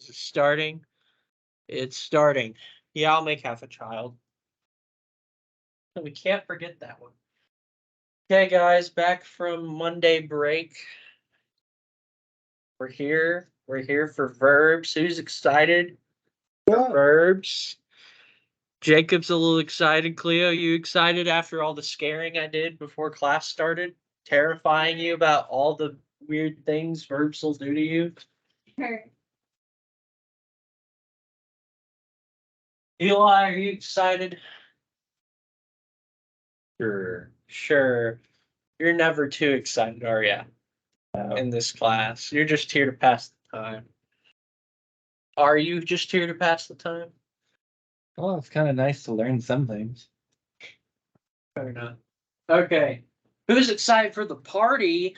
Is it starting? It's starting. Yeah, I'll make half a child. We can't forget that one. Okay, guys, back from Monday break. We're here. We're here for verbs. Who's excited for verbs? Jacob's a little excited. Cleo, you excited after all the scaring I did before class started? Terrifying you about all the weird things verbs will do to you? Sure. Eli, are you excited? Sure. Sure. You're never too excited, are you? In this class. You're just here to pass the time. Are you just here to pass the time? Well, it's kind of nice to learn some things. Fair enough. Okay. Who's excited for the party?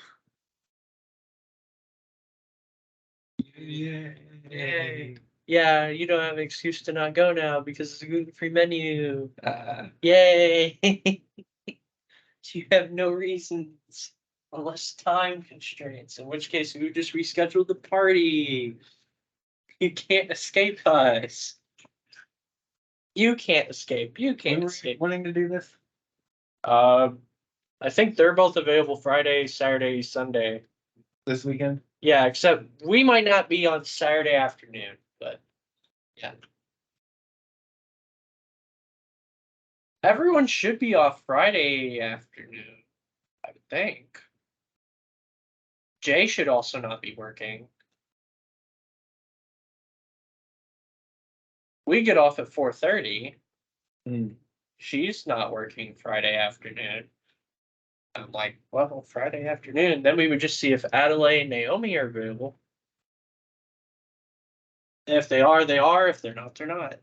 Yay. Yeah, you don't have an excuse to not go now because it's a gluten-free menu. Yay. You have no reasons unless time constraints, in which case we would just reschedule the party. You can't escape us. You can't escape. You can't escape. Wanting to do this? I think they're both available Friday, Saturday, Sunday. This weekend? Yeah, except we might not be on Saturday afternoon, but yeah. Everyone should be off Friday afternoon, I would think. Jay should also not be working. We get off at 4:30. She's not working Friday afternoon. I'm like, well, Friday afternoon. Then we would just see if Adelaide and Naomi are available. If they are, they are. If they're not, they're not.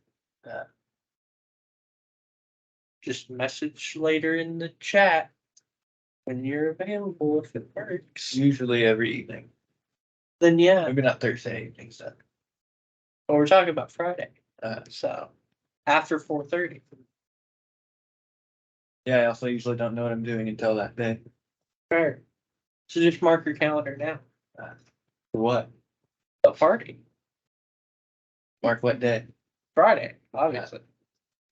Just message later in the chat when you're available if it works. Usually every evening. Then yeah. Maybe not Thursday evening stuff. Well, we're talking about Friday. So after 4:30. Yeah, I also usually don't know what I'm doing until that day. Fair. So just mark your calendar now. For what? A party. Mark what day? Friday, obviously.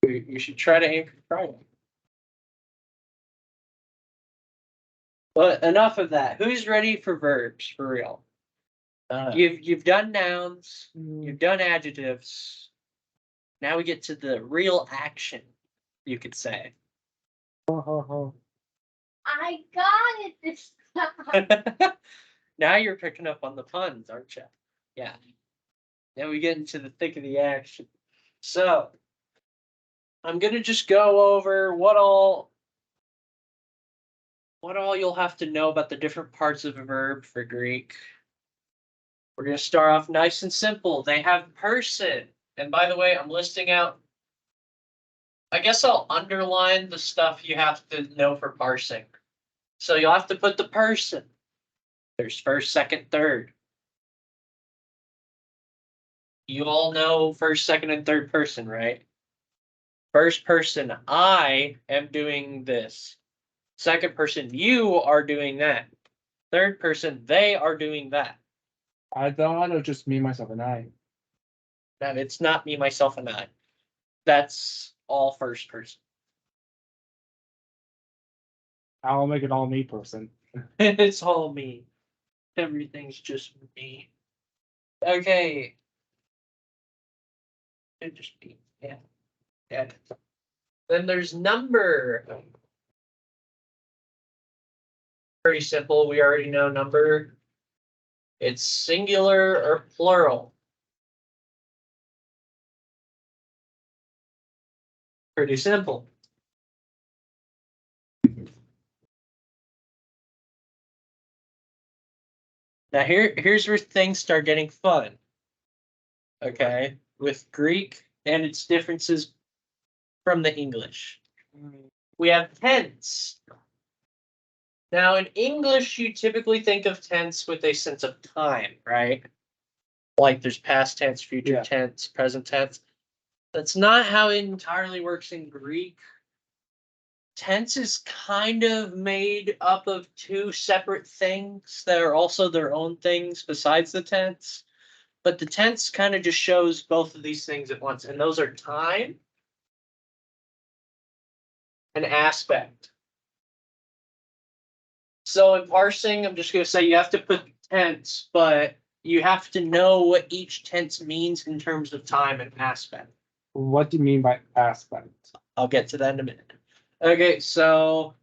We should try to aim for Friday. But enough of that. Who's ready for verbs for real? You've done nouns, you've done adjectives. Now we get to the real action, you could say. I got it this time. Now you're picking up on the puns, aren't you? Yeah. Now we get into the thick of the action. So I'm gonna just go over what all you'll have to know about the different parts of a verb for Greek. We're gonna start off nice and simple. They have person. And by the way, I'm listing out, I guess I'll underline the stuff you have to know for parsing. So you'll have to put the person. There's first, second, third. You all know first, second, and third person, right? First person, I am doing this. Second person, you are doing that. Third person, they are doing that. I thought it was just me, myself, and I. Now, it's not me, myself, and I. That's all first person. I'll make it all me person. It's all me. Everything's just me. Okay. It just me. Yeah. Yeah. Then there's number. Pretty simple. We already know number. It's singular or plural. Pretty simple. Now here's where things start getting fun. Okay, with Greek and its differences from the English. We have tense. Now in English, you typically think of tense with a sense of time, right? Like there's past tense, future tense, present tense. That's not how it entirely works in Greek. Tense is kind of made up of two separate things that are also their own things besides the tense. But the tense kind of just shows both of these things at once, and those are time and aspect. So in parsing, I'm just going to say you have to put tense, but you have to know what each tense means in terms of time and aspect. What do you mean by aspect? I'll get to that in a minute. Okay, so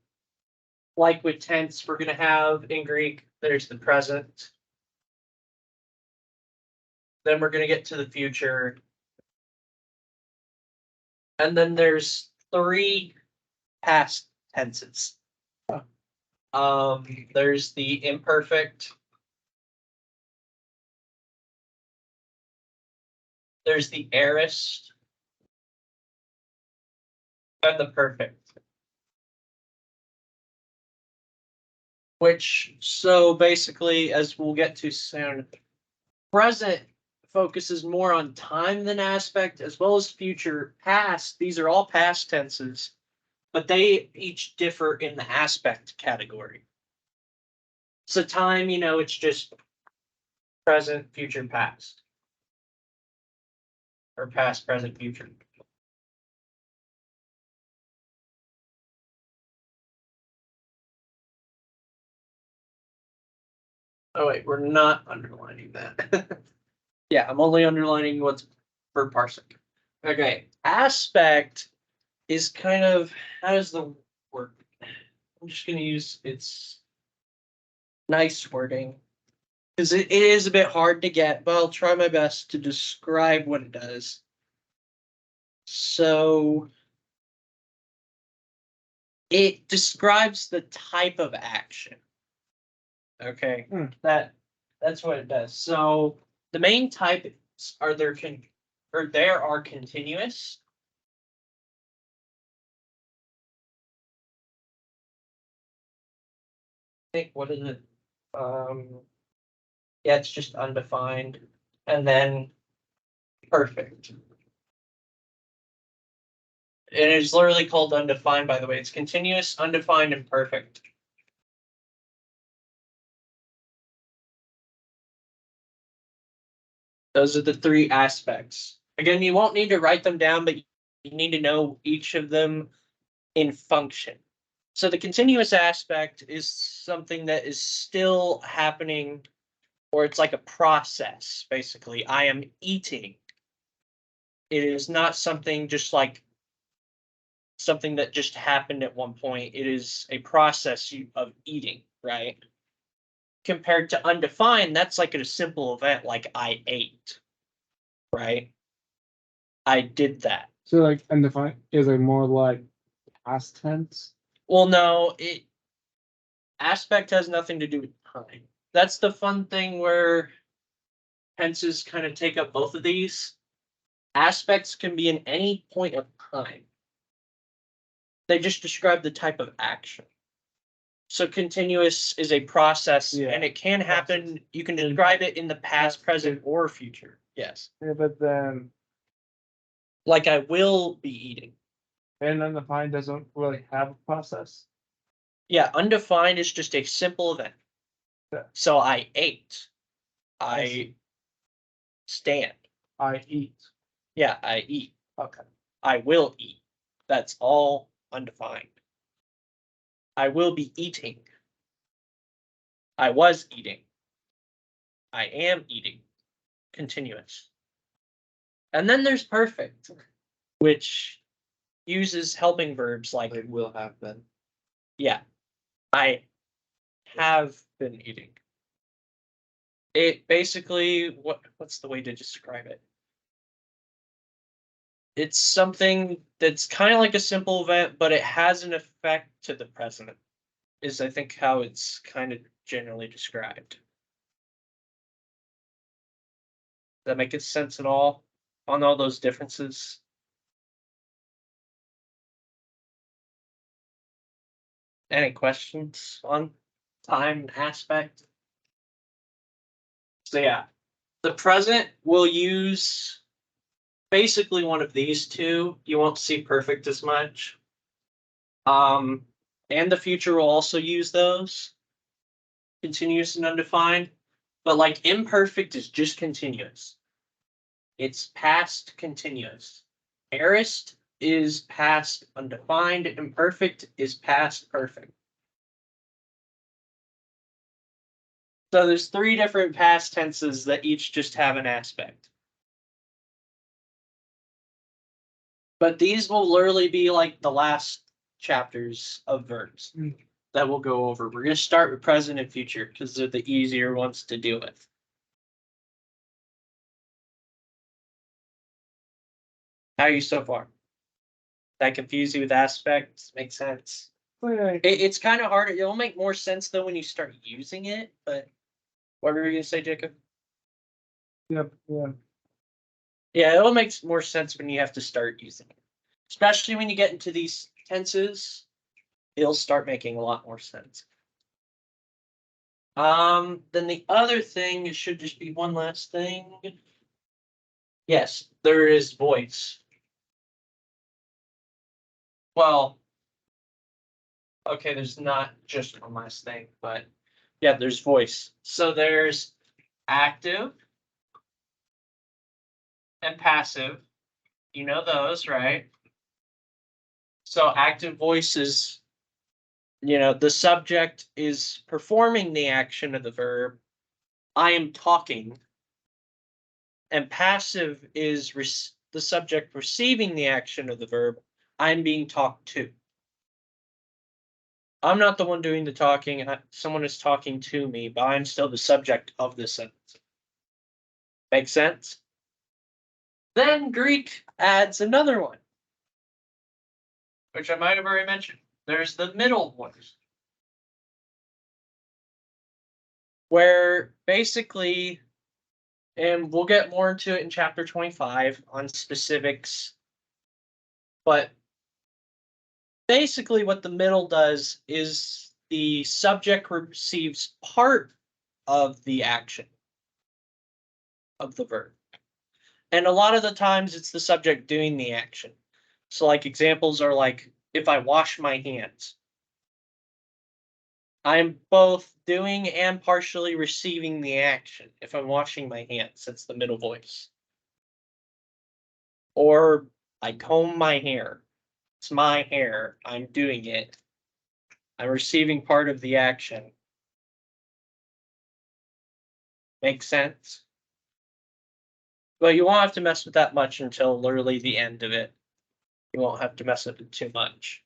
like with tense, we're going to have in Greek, there's the present. Then we're going to get to the future. And then there's 3 past tenses. There's the imperfect. There's the aorist. And the perfect. Which, so basically, as we'll get to soon, present focuses more on time than aspect, as well as future. Past, these are all past tenses, but they each differ in the aspect category. So time, it's just present, future, past. Or past, present, future. Oh wait, we're not underlining that. Yeah, I'm only underlining what's for parsing. Okay, aspect is kind of, how does the word? I'm just going to use its nice wording because it is a bit hard to get, but I'll try my best to describe what it does. So it describes the type of action. Okay, that's what it does. So the main types are there are continuous. I think what is it? Yeah, it's just undefined, and then perfect. And it's literally called undefined, by the way. It's continuous, undefined, and perfect. Those are the 3 aspects. Again, you won't need to write them down, but you need to know each of them in function. So the continuous aspect is something that is still happening, or it's like a process, basically. I am eating. It is not something just like something that just happened at one point. It is a process of eating, right? Compared to undefined, that's like a simple event, like I ate, right? I did that. So like undefined is like more like past tense. Well, no, aspect has nothing to do with time. That's the fun thing where tenses kind of take up both of these. Aspects can be in any point of time. They just describe the type of action. So continuous is a process, and it can happen. You can describe it in the past, present, or future. Yes. Yeah, but then Like I will be eating. and undefined doesn't really have a process. Yeah, undefined is just a simple event. Yeah. So I ate. I see. stand. I eat. Yeah, I eat. Okay. I will eat. That's all undefined. I will be eating. I was eating. I am eating. Continuous. And then there's perfect, which uses helping verbs like will have been. yeah, I have been eating. It basically, what's the way to describe it? It's something that's kind of like a simple event, but it has an effect to the present, is I think how it's kind of generally described. Does that make sense at all on all those differences? Any questions on time aspect? So yeah, the present will use basically one of these 2. You won't see perfect as much. And the future will also use those, continuous and undefined. But like imperfect is just continuous. It's past continuous. Aorist is past undefined. Imperfect is past perfect. So there's 3 different past tenses that each just have an aspect. But these will literally be like the last chapters of verbs that we'll go over. We're going to start with present and future because they're the easier ones to deal with. How are you so far? That confuse you with aspects? Makes sense. It's kind of hard. It'll make more sense though when you start using it. But what were you going to say, Jacob? Yep. Yeah. Yeah, it'll make more sense when you have to start using it. Especially when you get into these tenses, it'll start making a lot more sense. Then the other thing, it should just be one last thing. Yes, there is voice. Well, okay, there's not just one last thing, but yeah, there's voice. So there's active and passive. You know those, right? So active voice is, the subject is performing the action of the verb. I am talking. And passive is the subject receiving the action of the verb. I'm being talked to. I'm not the one doing the talking. Someone is talking to me, but I'm still the subject of the sentence. Make sense? Then Greek adds another one, which I might have already mentioned. There's the middle voice, where basically, and we'll get more into it in chapter 25 on specifics, but basically what the middle does is the subject receives part of the action of the verb. And a lot of the times it's the subject doing the action. So like examples are like, if I wash my hands, I'm both doing and partially receiving the action. If I'm washing my hands, that's the middle voice. Or I comb my hair. It's my hair. I'm doing it. I'm receiving part of the action. Makes sense? But you won't have to mess with that much until literally the end of it. You won't have to mess with it too much.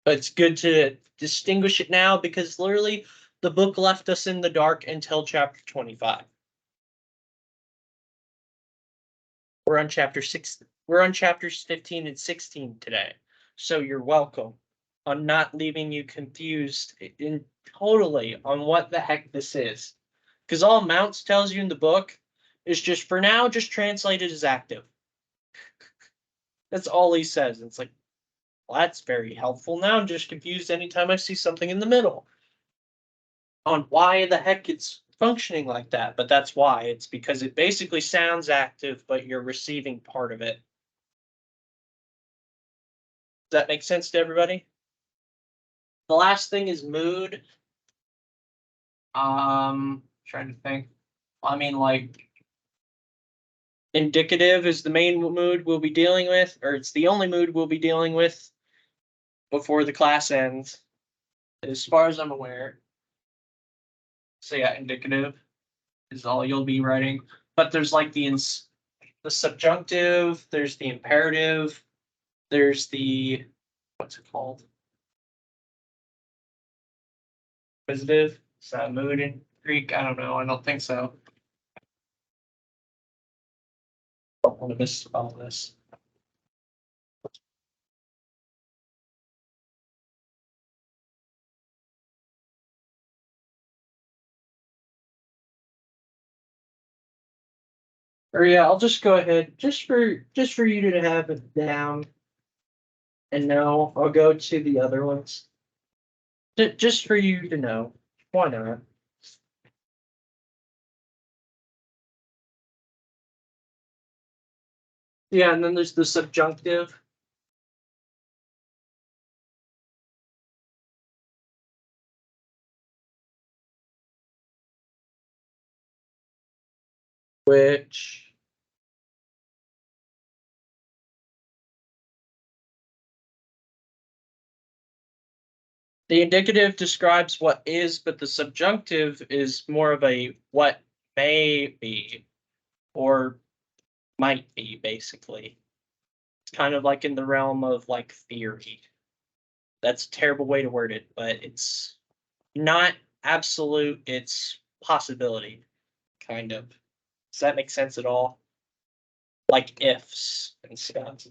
But it's good to distinguish it now because literally the book left us in the dark until chapter 25. We're on chapter 6. We're on chapters 15 and 16 today. So you're welcome. I'm not leaving you confused in totally on what the heck this is. Because all Mounts tells you in the book is just for now, just translate it as active. That's all he says. It's like, well, that's very helpful. Now I'm just confused anytime I see something in the middle on why the heck it's functioning like that. But that's why. It's because it basically sounds active, but you're receiving part of it. Does that make sense to everybody? The last thing is mood. Trying to think. I mean, like, indicative is the main mood we'll be dealing with, or it's the only mood we'll be dealing with before the class ends, as far as I'm aware. So yeah, indicative is all you'll be writing. But there's like the subjunctive, there's the imperative, there's the, what's it called? Accusative? Is that mood in Greek? I don't know. I don't think so. I don't want to misspell this. Or yeah, I'll just go ahead just for you to have it down. And now I'll go to the other ones. Just for you to know. Why not? Yeah, and then there's the subjunctive. which the indicative describes what is, but the subjunctive is more of a what may be or might be, basically. It's kind of like in the realm of like theory. That's a terrible way to word it, but it's not absolute, it's possibility, kind of. Does that make sense at all? Like ifs and stuff.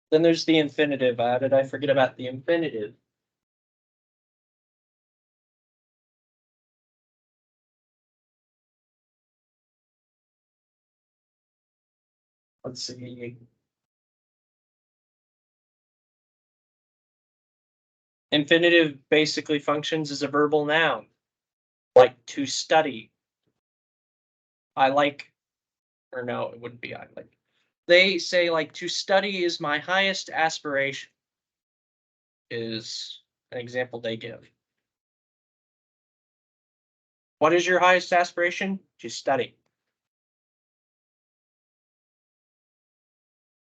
Then there's the infinitive. How did I forget about the infinitive? Let's see. Infinitive basically functions as a verbal noun, like to study. I like, or no, it wouldn't be I like. They say like to study is my highest aspiration, is an example they give. What is your highest aspiration? To study.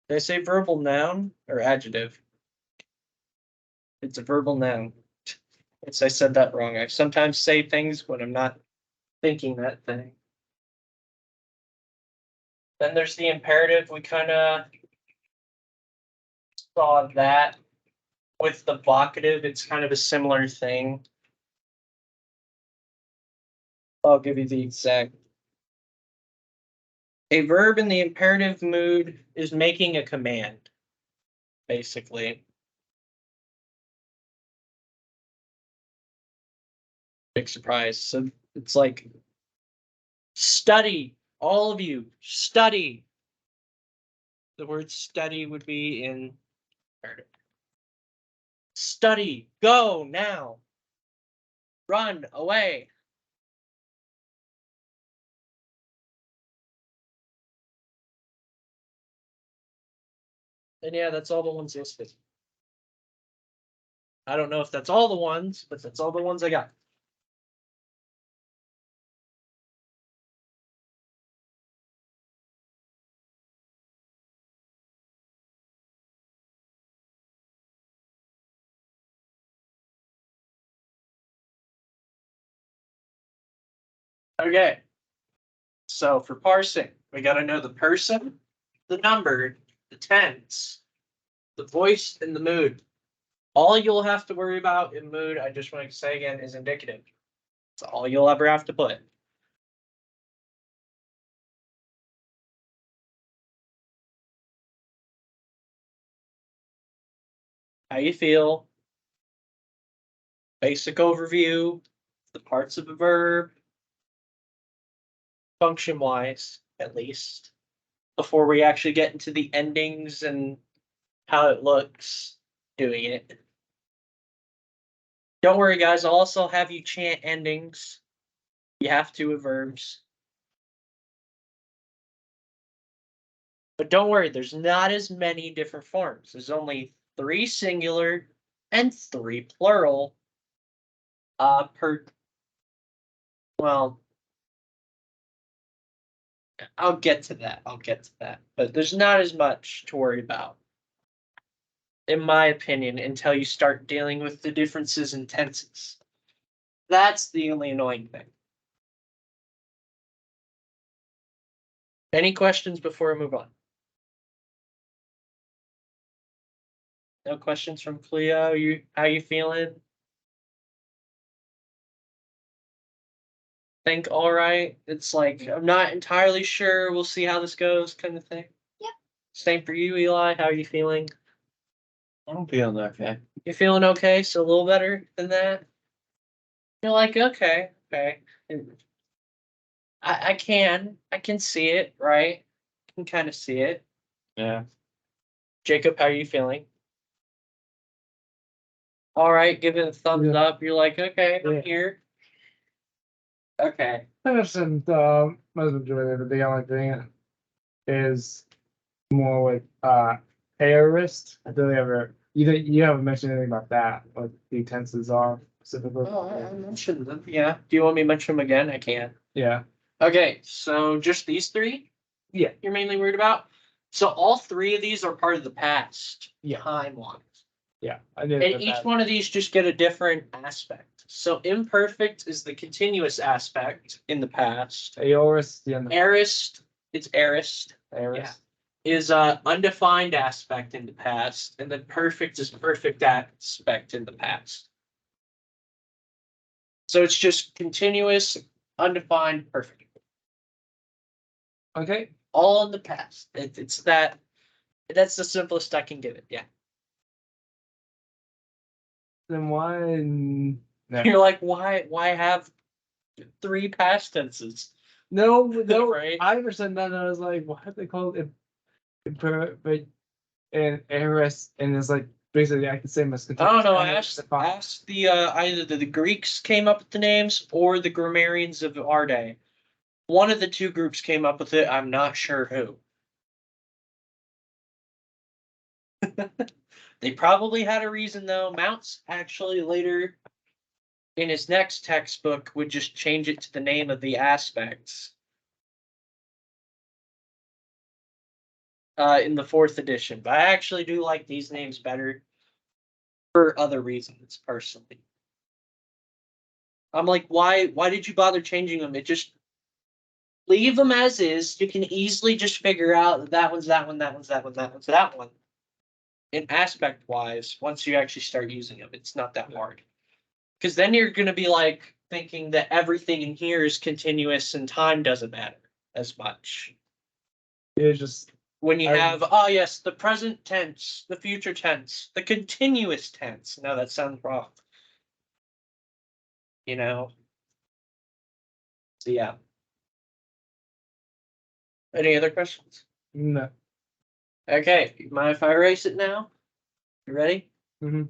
Did I say verbal noun or adjective? It's a verbal noun. I said that wrong. I sometimes say things when I'm not thinking that thing. Then there's the imperative. We kind of saw that. With the vocative, it's kind of a similar thing. I'll give you the exact. A verb in the imperative mood is making a command, basically. Big surprise. So it's like, study, all of you, study. The word study would be in imperative. Study, go now. Run away. And yeah, that's all the ones listed. I don't know if that's all the ones, but that's all the ones I got. Okay. So for parsing, we got to know the person, the number, the tense, the voice, and the mood. All you'll have to worry about in mood, I just want to say again, is indicative. That's all you'll ever have to put. How you feel. Basic overview, the parts of a verb, function-wise, at least, before we actually get into the endings and how it looks doing it. Don't worry, guys. I'll also have you chant endings. You have to with verbs. But don't worry, there's not as many different forms. There's only 3 singular and 3 plural per. Well, I'll get to that. But there's not as much to worry about, in my opinion, until you start dealing with the differences in tenses. That's the only annoying thing. Any questions before I move on? No questions from Cleo? How you feeling? Think all right. It's like I'm not entirely sure. We'll see how this goes, kind of thing. Yep. Same for you, Eli. How are you feeling? I'm feeling okay. You're feeling okay, so a little better than that. You're like, okay. I can see it, right? I can kind of see it. Yeah. Jacob, how are you feeling? All right, give it a thumbs up. You're like, okay, I'm here. Okay. I understand most majority of it. The only thing is more with aorist. I don't ever you haven't mentioned anything about that, what the tenses are specifically. Oh, I mentioned them. Yeah. Do you want me to mention them again? I can. Yeah. Okay, so just these three Yeah. you're mainly worried about? So all three of these are part of the past. Yeah. Time-wise. Yeah, I did. And each one of these just get a different aspect. So imperfect is the continuous aspect in the past. Aorist, the Aorist, it's aorist, Aorist. is undefined aspect in the past, and then perfect is perfect aspect in the past. So it's just continuous, undefined, perfect. Okay. All in the past. It's that. That's the simplest I can give it. Yeah. Then why? No. You're like, why have three past tenses? No, Right? I understand that. And I was like, why have they called it imperfect and aorist? And it's like basically I could say I don't know. I asked undefined. the either the Greeks came up with the names or the grammarians of our day. One of the two groups came up with it. I'm not sure who. They probably had a reason though. Mounts actually later in his next textbook would just change it to the name of the aspects. In the 4th edition, but I actually do like these names better for other reasons personally. I'm like, why did you bother changing them? It just leave them as is. You can easily just figure out that one's that one, that one's that one, that one's that one. In aspect wise, once you actually start using them, it's not that hard. Because then you're going to be like thinking that everything in here is continuous and time doesn't matter as much. It's just When you have, oh yes, the present tense, the future tense, the continuous tense. No, that sounds wrong. You know? So yeah. Any other questions? no. Okay, you mind if I erase it now? You ready? Mm-hmm.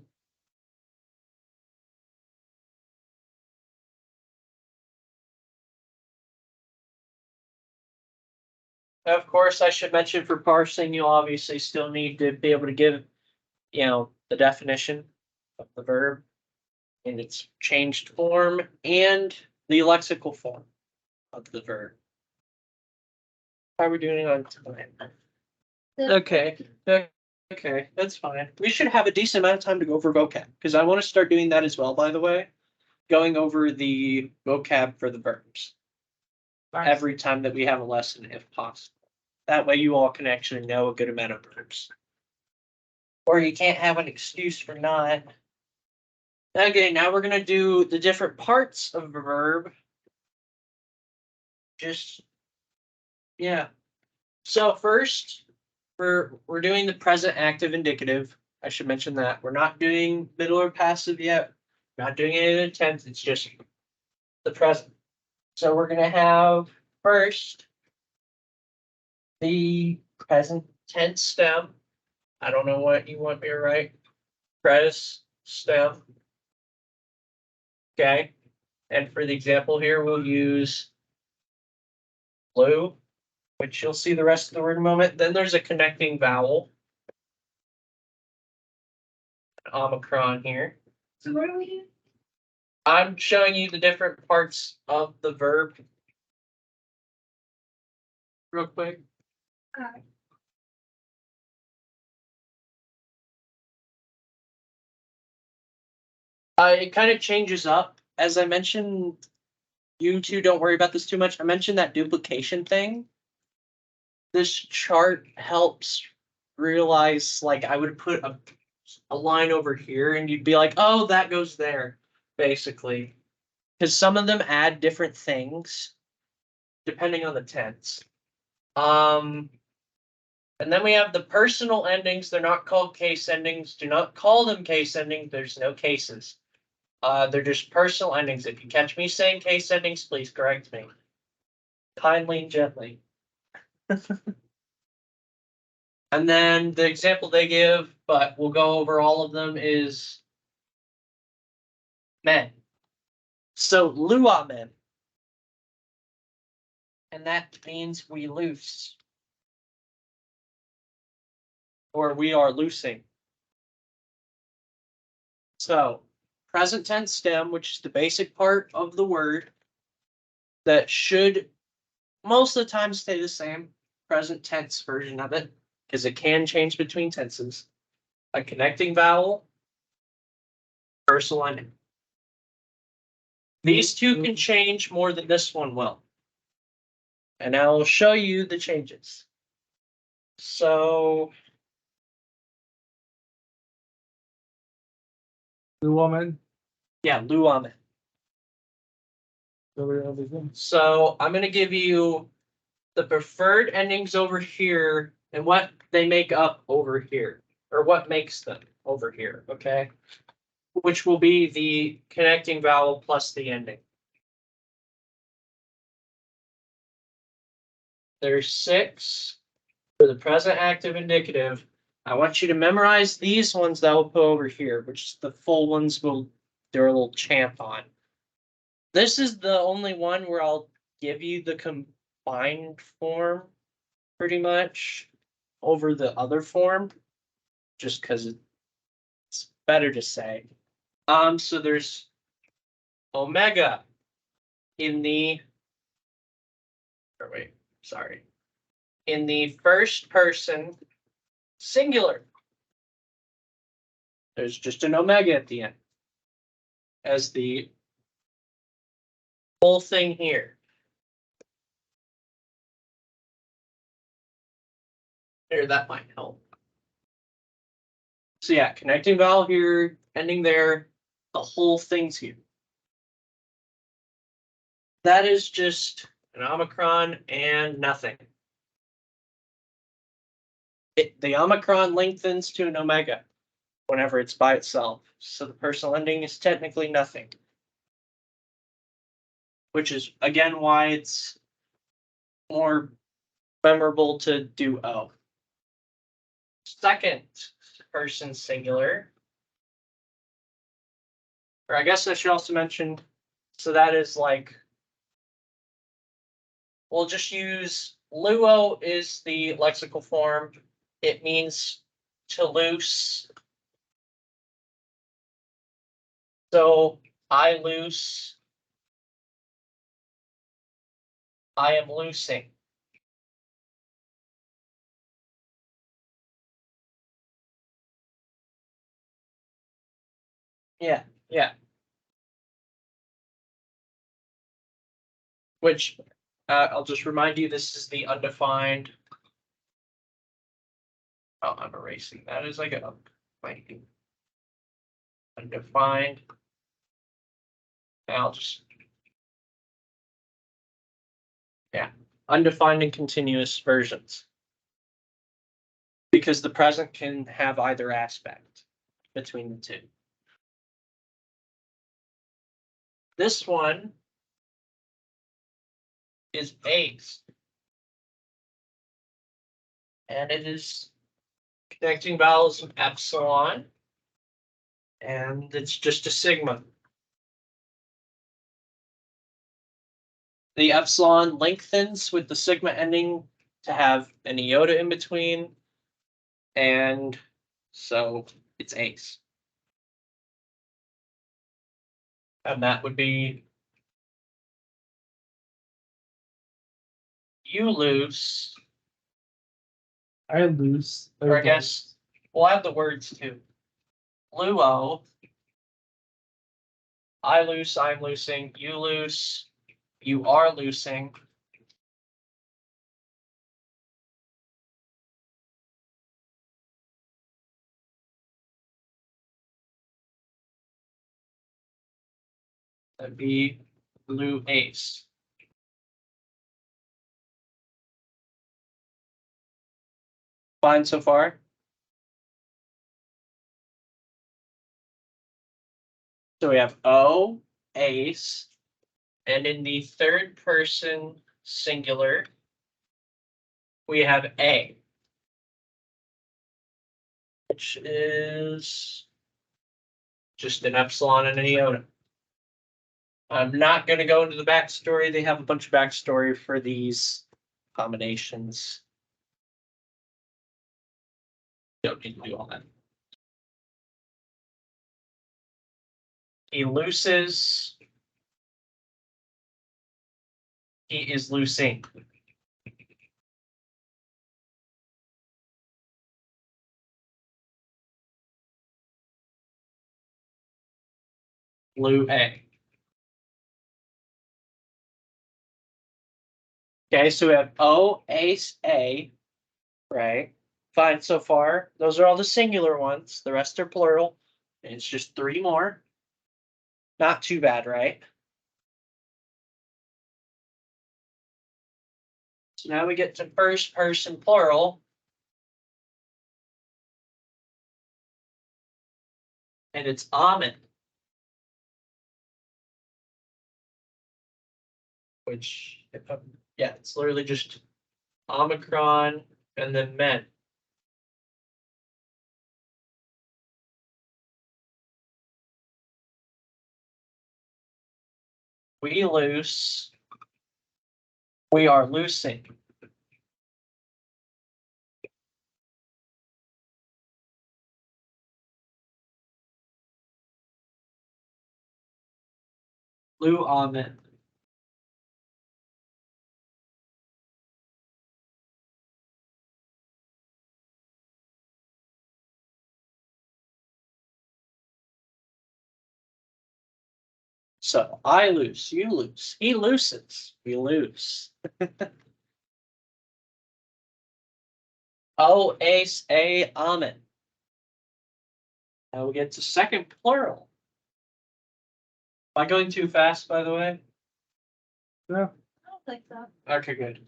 Of course, I should mention for parsing, you'll obviously still need to be able to give, the definition of the verb in its changed form and the lexical form of the verb. How are we doing on time? Okay. Okay, that's fine. We should have a decent amount of time to go over vocab because I want to start doing that as well, by the way. Going over the vocab for the verbs every time that we have a lesson, if possible. That way you all can actually know a good amount of verbs. Or you can't have an excuse for not. Okay, now we're gonna do the different parts of a verb. Just yeah. So first, we're doing the present active indicative. I should mention that. We're not doing middle or passive yet. Not doing it in tense, it's just the present. So we're gonna have first the present tense stem. I don't know what you want me to write. Pres stem. Okay. And for the example here, we'll use blue, which you'll see the rest of the word in a moment. Then there's a connecting vowel. Omicron here. So what are we doing? I'm showing you the different parts of the verb real quick. It kind of changes up. As I mentioned, you two don't worry about this too much. I mentioned that duplication thing. This chart helps realize, like, I would put a line over here and you'd be like, oh, that goes there, basically. Because some of them add different things depending on the tense. And then we have the personal endings. They're not called case endings. Do not call them case endings. There's no cases. They're just personal endings. If you catch me saying case endings, please correct me. Kindly and gently. And then the example they give, but we'll go over all of them, is men. So lua men. And that means we loose. Or we are loosing. So present tense stem, which is the basic part of the word that should most of the time stay the same, present tense version of it, because it can change between tenses. A connecting vowel, personal ending. These two can change more than this one will. And I'll show you the changes. So, The woman. yeah, Luamen. So I'm going to give you the preferred endings over here and what they make up over here, or what makes them over here, okay? Which will be the connecting vowel plus the ending. There's 6 for the present active indicative. I want you to memorize these ones that we'll put over here, which the full ones will do a little champ on. This is the only one where I'll give you the combined form pretty much over the other form, just because it's better to say. So there's omega in the, or wait, sorry, in the first person singular. There's just an omega at the end as the whole thing here. There, that might help. So yeah, connecting vowel here, ending there, the whole thing's here. That is just an omicron and nothing. The omicron lengthens to an omega whenever it's by itself. So the personal ending is technically nothing. Which is, again, why it's more memorable to do O. Second person singular. Or I guess I should also mention, so that is like, we'll just use luo is the lexical form. It means to loose. So I loose. I am loosing. Yeah, yeah. Which I'll just remind you, this is the undefined. Oh, I'm erasing that as I go. Undefined. I'll just, yeah, undefined and continuous versions. Because the present can have either aspect between the two. This one is ace. And it is connecting vowels of epsilon. And it's just a sigma. The epsilon lengthens with the sigma ending to have an iota in between. And so it's ace. And that would be you lose. I lose. Or I guess we'll have the words too. Luo. I loose, I'm loosing, you loose, you are loosing. That'd be blue ace. Fine so far? So we have O, ace, and in the third person singular, we have A, which is just an epsilon and an iota. I'm not going to go into the backstory. They have a bunch of backstory for these combinations. Don't need to do all that. He looses. He is loosing. Blue A. Okay, so we have O, ace, A, right? Fine so far. Those are all the singular ones. The rest are plural. And it's just three more. Not too bad, right? So now we get to first person plural. And it's almond. Which, yeah, it's literally just omicron and then men. We loose. We are loosing. Blue almond. So I loose, you loose, he loosens, we lose. O, ace, A, almond. Now we get to second plural. Am I going too fast, by the way? No, I don't think so. Okay, good.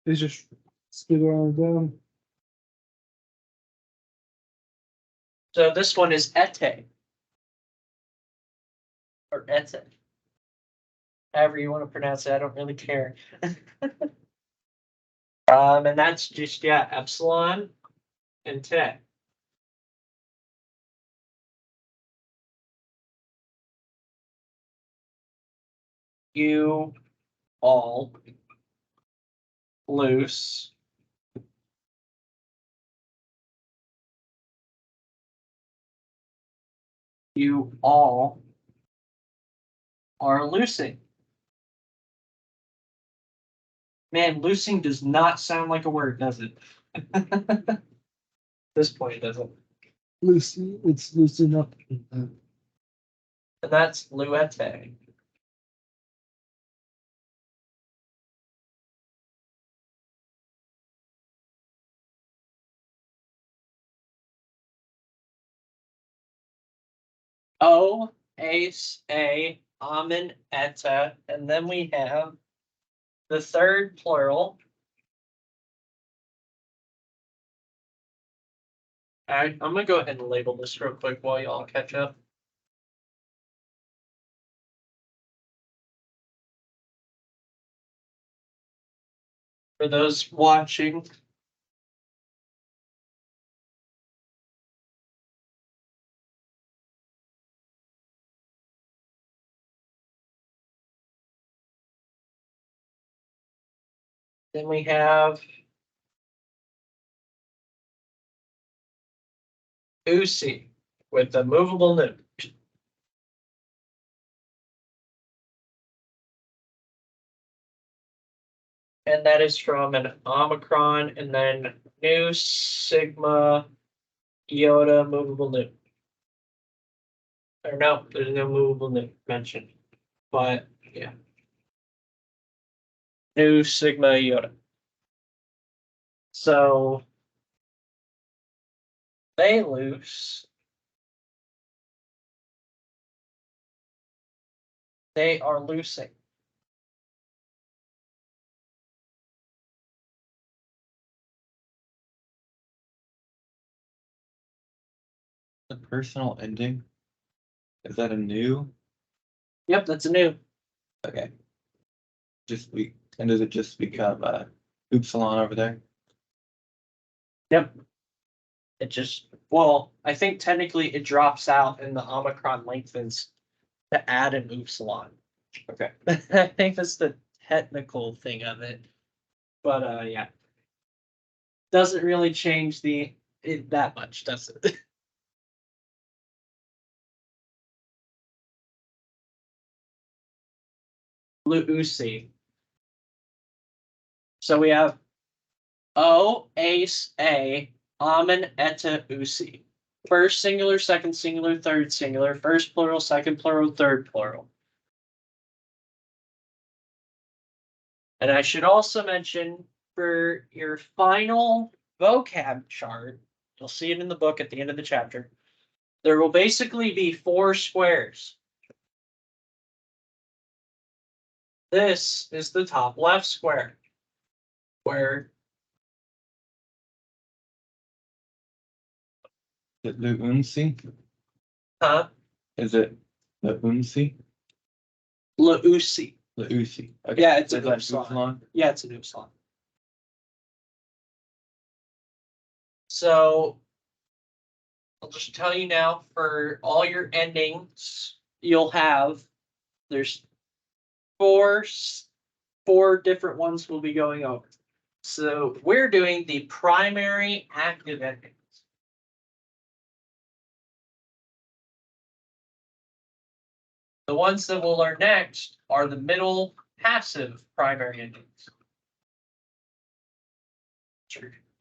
it's just speed around down. So this one is ete. Or ete. However you want to pronounce it, I don't really care. And that's just, yeah, epsilon and te. You all loose. You all are loosing. Man, loosing does not sound like a word, does it? At this point, it doesn't. Loosen, it's loosen up. And that's luete. O, ace, A, amen, eta, and then we have the third plural. I'm gonna go ahead and label this real quick while y'all catch up. For those watching. Then we have Usi with the movable note. And that is from an omicron and then nu sigma iota movable note. Or no, there's no movable note mentioned. But yeah. Nu sigma iota. So they loose. They are loosing. The personal ending. Is that a new? Yep, that's a new. Okay. And does it just become upsilon over there? Yep. It just, well, I think technically it drops out and the omicron lengthens to add an upsilon. Okay. I think that's the technical thing of it. But yeah. Doesn't really change it that much, does it? Blue Uzi. So we have O, ace, A, amen, eta, usi. First singular, second singular, third singular, first plural, second plural, third plural. And I should also mention for your final vocab chart, you'll see it in the book at the end of the chapter, there will basically be 4 squares. This is the top left square, where Is it the unsi? huh? Is it the unsi? Leusi. The usi. Okay. Yeah, it's a Is that upsilon. upsilon? Yeah, it's an upsilon. So I'll just tell you now, for all your endings, you'll have, there's four different ones we'll be going over. So we're doing the primary active endings. The ones that we'll learn next are the middle passive primary endings.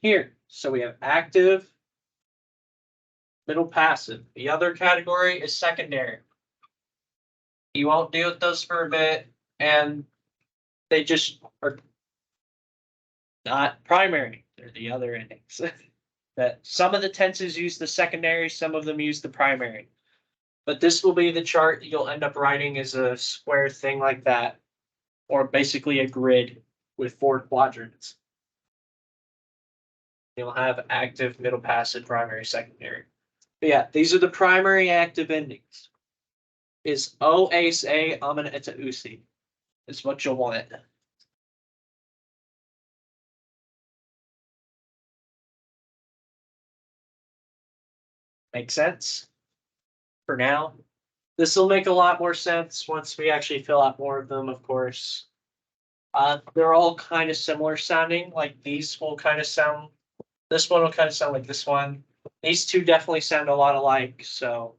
Here, so we have active, middle passive. The other category is secondary. You won't deal with those for a bit, and they just are not primary. They're the other endings. That some of the tenses use the secondary, some of them use the primary. But this will be the chart you'll end up writing as a square thing like that, or basically a grid with 4 quadrants. You'll have active, middle passive, primary, secondary. But yeah, these are the primary active endings. Is O, ace, A, amen, eta, usi. Is what you'll want. Make sense? For now. This will make a lot more sense once we actually fill out more of them, of course. They're all kind of similar sounding. Like these will kind of sound, this one will kind of sound like this one. These two definitely sound a lot alike, so.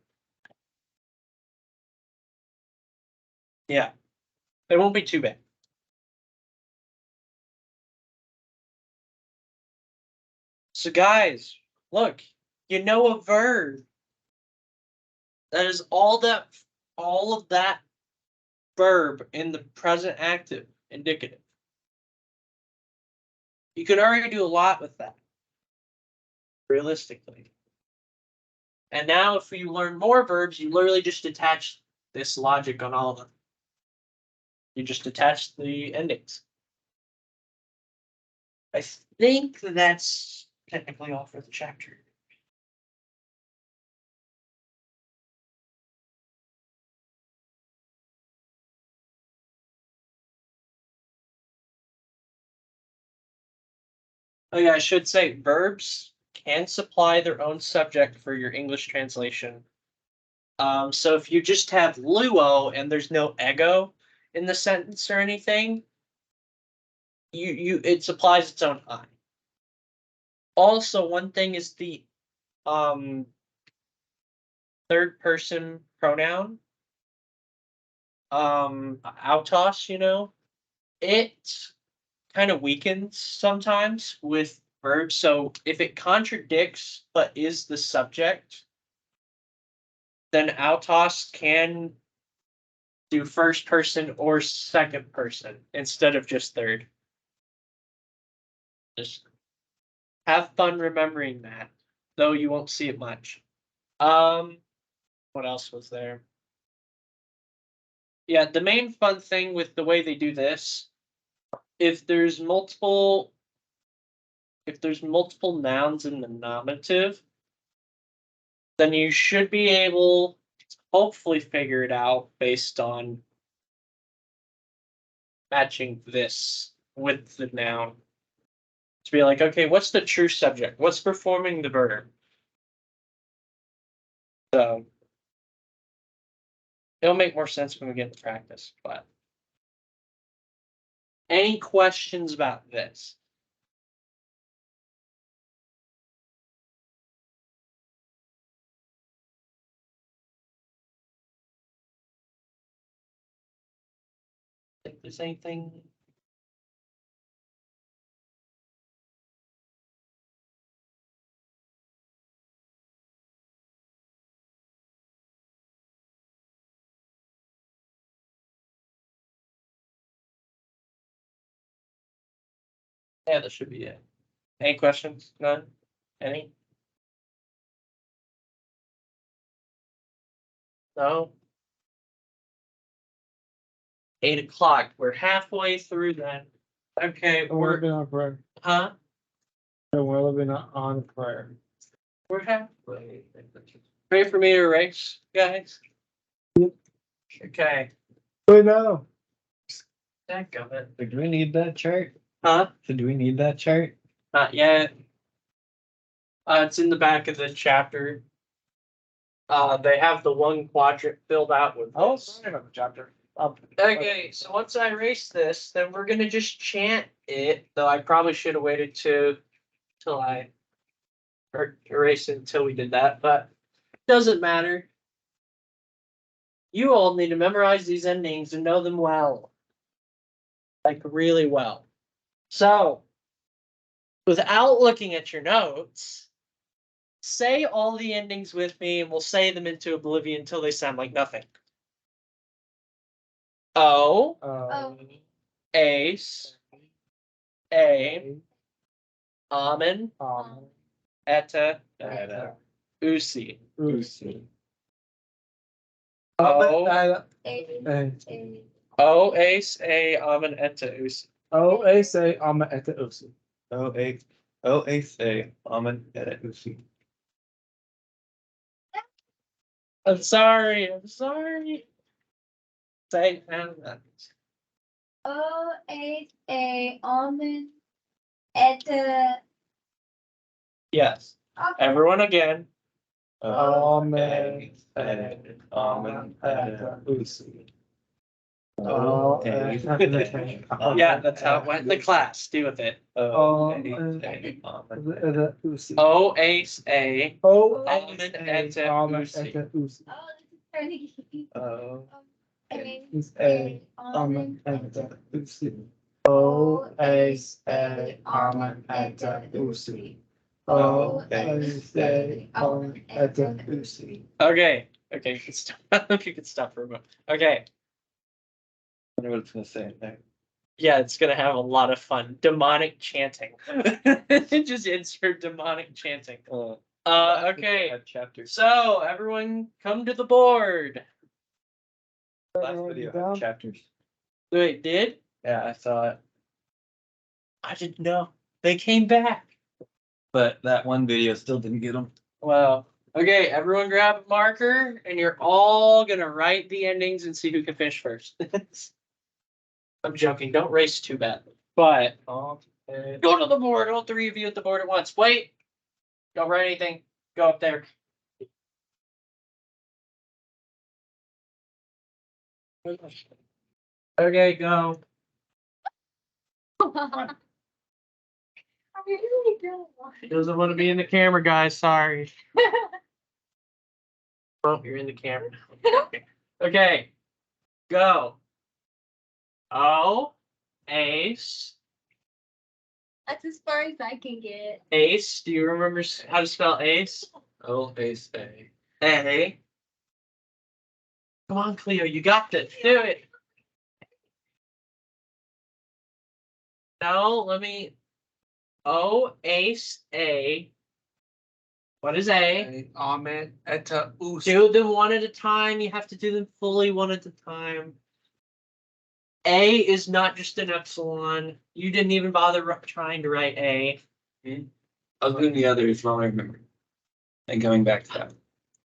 Yeah, it won't be too bad. So guys, look, you know a verb that is all of that verb in the present active indicative. You could already do a lot with that, realistically. And now if you learn more verbs, you literally just attach this logic on all of them. You just attach the endings. I think that's technically all for the chapter. Oh yeah, I should say verbs can supply their own subject for your English translation. So if you just have luo and there's no ego in the sentence or anything, it supplies its own I. Also, one thing is the third person pronoun. Autos, it kind of weakens sometimes with verbs. So if it contradicts but is the subject, then autos can do first person or second person instead of just third. Just have fun remembering that, though you won't see it much. What else was there? Yeah, the main fun thing with the way they do this, if there's multiple nouns in the nominative, then you should be able to hopefully figure it out based on matching this with the noun. To be like, okay, what's the true subject? What's performing the verb? So it'll make more sense when we get to practice, but any questions about this? Think there's anything Yeah, that should be it. Any questions? None? Any? No? 8 o'clock. We're halfway through then. Okay, We're living on prayer. huh? We're living on prayer. We're halfway. Pray for me to erase, guys. Yep. Okay. Wait, no. Dadgummit. Do we need that chart? Huh? So do we need that chart? Not yet. It's in the back of the chapter. They have the one quadrant filled out with Oh, this. sorry about the chapter. Okay, so once I erase this, then we're gonna just chant it, though I probably should have waited till I erased it until we did that, but it doesn't matter. You all need to memorize these endings and know them well. Like really well. So, without looking at your notes, say all the endings with me and we'll say them into oblivion until they sound like nothing. O, ace, a, amen, eta, usi. O, O, ace, a, amen, eta, usi. Say I'm at the Usi. O-A-C, Amen, edit, Usi. I'm sorry. Say that. O-A-A almond at the. Yes. Everyone again. Amen, edit, Amen, edit, Usi. Yeah, that's how it went in the class. Do with it. O-A-C, Amen, O, ace, a, Amen eta, Usi. Oh, this is turning. A almond at the Usi. O-A-C, almond at the Usi. O-A-C, almond at the Usi. Okay. Okay. You can stop. You can stop for a moment. Okay. I wonder what it's gonna say there. Yeah, it's gonna have a lot of fun. Demonic chanting. Just insert demonic chanting. Okay. Chapters. So everyone, come to the board. Last video had chapters. Wait, did? Yeah, I saw it. I didn't know. They came back. But that one video still didn't get them. Wow. Okay, everyone grab a marker and you're all gonna write the endings and see who can finish first. I'm joking, don't race too badly. But go to the board, all three of you at the board at once. Wait. Don't write anything. Go up there. Okay, go. She doesn't want to be in the camera, guys. Sorry. Oh, you're in the camera. Okay. Go. O, ace. That's as far as I can get. Ace. Do you remember how to spell ace? O-A-C. A. Come on, Cleo. You got this. Do it. No, let me. O, ace, A. What is A? Amen, eta, Usi. Do them one at a time. You have to do them fully one at a time. A is not just an epsilon. You didn't even bother trying to write A. I was doing the others while I remember. And coming back to that.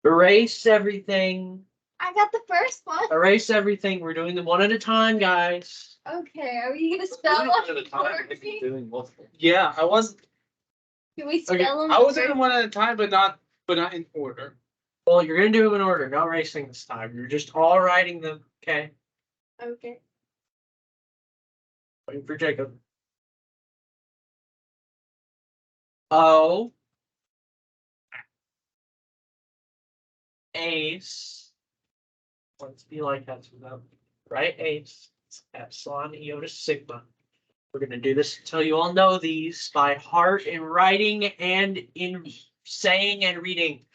Erase everything. I got the first one. Erase everything. We're doing them one at a time, guys. Okay, are we gonna spell them for me? Doing multiple. Yeah, I was. Can we spell them? I was doing one at a time, but not in order. Well, you're gonna do them in order. No erasing this time. You're just all writing them. Okay. Okay. Waiting for Jacob. O. Ace. Let's be like that's without right ace. It's epsilon iota sigma. We're gonna do this until you all know these by heart in writing and in saying and reading.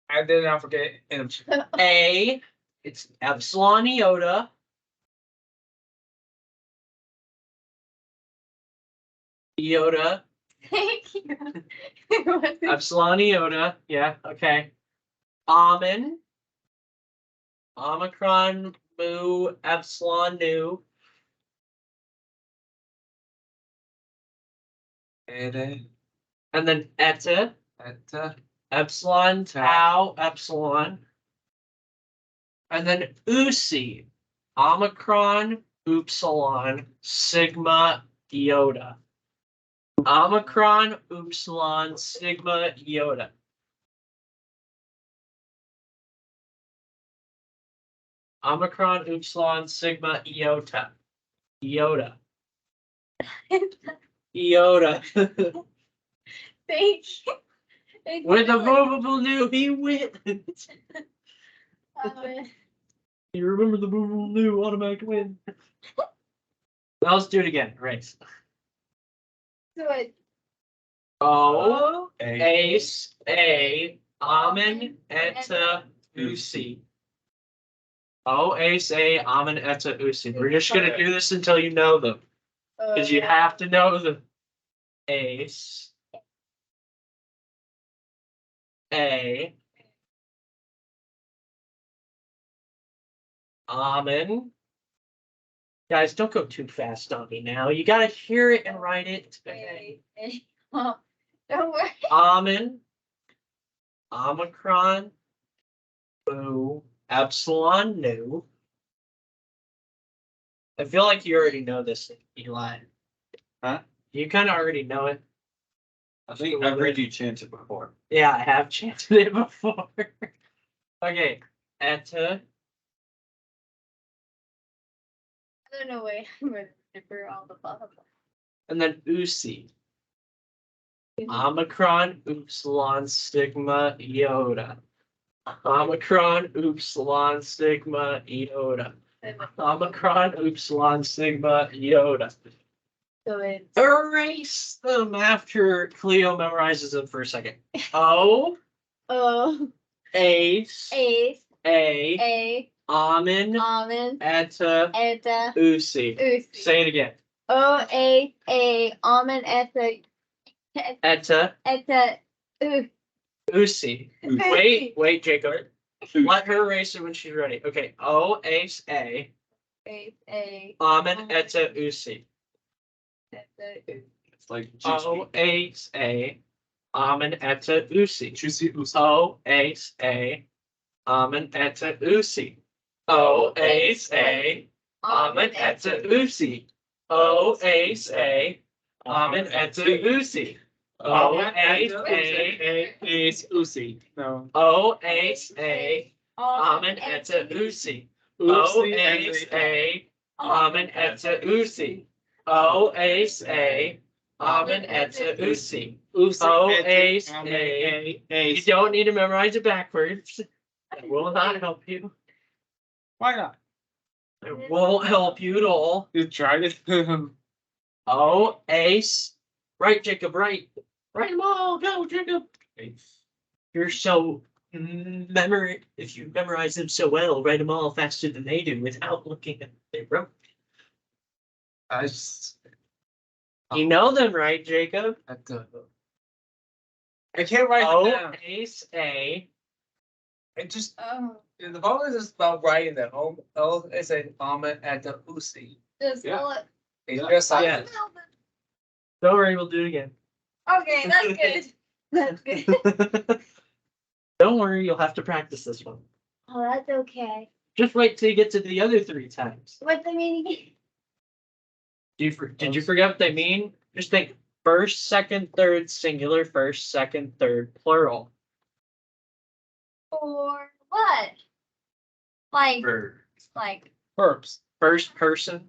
I did not forget. A. It's epsilon iota. iota, Thank you. epsilon iota. Yeah, okay. Almond, omicron, mu, epsilon nu, Ere, and then eta, eta, epsilon, tau, epsilon, and then usi, omicron, upsilon, sigma, iota. Omicron, upsilon, sigma, iota. Omicron, upsilon, sigma, iota. Iota. Iota. Thank you. Thank With a you. movable new, he wins. Um, You remember the movable new automatic win. Now let's do it again. Race. so it- O, a, ace, a, amen, eta, usi. O, ace, a, amen, eta, usi. We're just gonna do this until you know them. Because you have to know them. Ace, a, amen. Guys, don't go too fast on me now. You gotta hear it and write it. Oh, don't worry. Amen, omicron, mu, epsilon, nu. I feel like you already know this, Eli. Huh? You kind of already know it. I think I've heard you chant it before. Yeah, I have chanted it before. Okay, eta, I don't know why I'm gonna remember all the blah blah blah. and then usi. Omicron, upsilon, sigma, iota. Omicron, upsilon, sigma, iota. Omicron, upsilon, sigma, iota. So it's Erase them after Cleo memorizes them for a second. O, O, ace, ace, a, A, amen, almond, eta, eta, usi. usi. Say it again. O, A, almond, eta, Eta, eta, u. usi. Wait, Jacob. Let her erase it when she's ready. Okay. O, ace, a, A, amen, eta, usi. eta, u. It's like O, ace, a, amen, eta, usi. juicy usi. O, ace, a, amen, eta, usi. O, ace, a, amen, eta, usi. O, ace, a, amen, eta, usi. O, ace, a, Ace usi. No. O, ace, a, amen, eta, usi. O, ace, a, amen, eta, usi. O, ace, a, amen, eta, usi. O, ace, a. You don't need to memorize it backwards. It will not help you. Why not? It won't help you at all. You tried it. O, ace. Right, Jacob, right. Write them all. Go, Jacob. You're so memory. If you memorize them so well, write them all faster than they do without looking at what they wrote. I just. You know them, right, Jacob? I can't write O, it down. ace, a. It just Oh, the problem is about writing them. O is an almond at the usi. just Yeah. spell it. It's just like Yeah. Don't worry, we'll do it again. Okay, that's good. That's good. Don't worry, you'll have to practice this one. Oh, that's okay. Just wait till you get to the other 3 times. What's the meaning? Did you forget what they mean? Just think first, second, third, singular, first, second, third, plural. For what? Like, bird. like, Verbs. First person.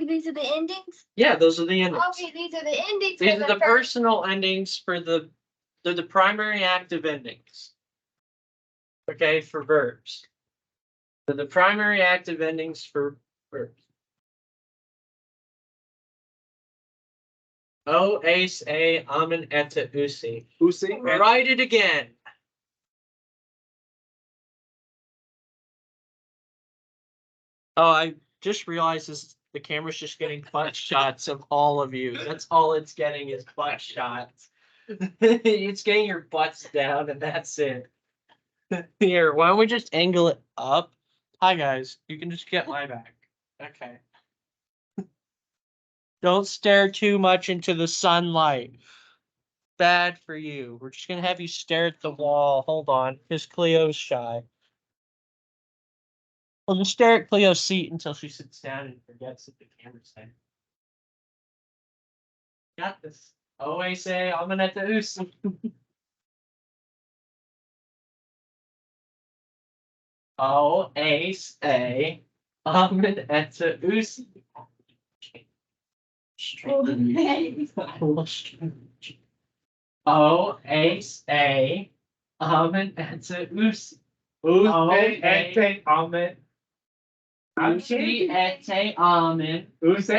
these are the endings? Yeah, those are the endings. Okay, these are the endings. These for are the first- personal endings for they're the primary active endings. Okay, for verbs. They're the primary active endings for verbs. O, ace, a, amen, eta, usi. Usi. Write it again. Oh, I just realized this The camera's just getting butt shots of all of you. That's all it's getting is butt shots. It's getting your butts down, and that's it. Here, why don't we just angle it up? Hi guys, you can just get my back. Okay. Don't stare too much into the sunlight. Bad for you. We're just gonna have you stare at the wall. Hold on, because Cleo's shy. We'll just stare at Cleo's seat until she sits down and forgets that the camera's there. Got this. Always say, I'm gonna use. Always say, I'm gonna use. Always say, I'm gonna use. Almond. Usi ete almond. Use.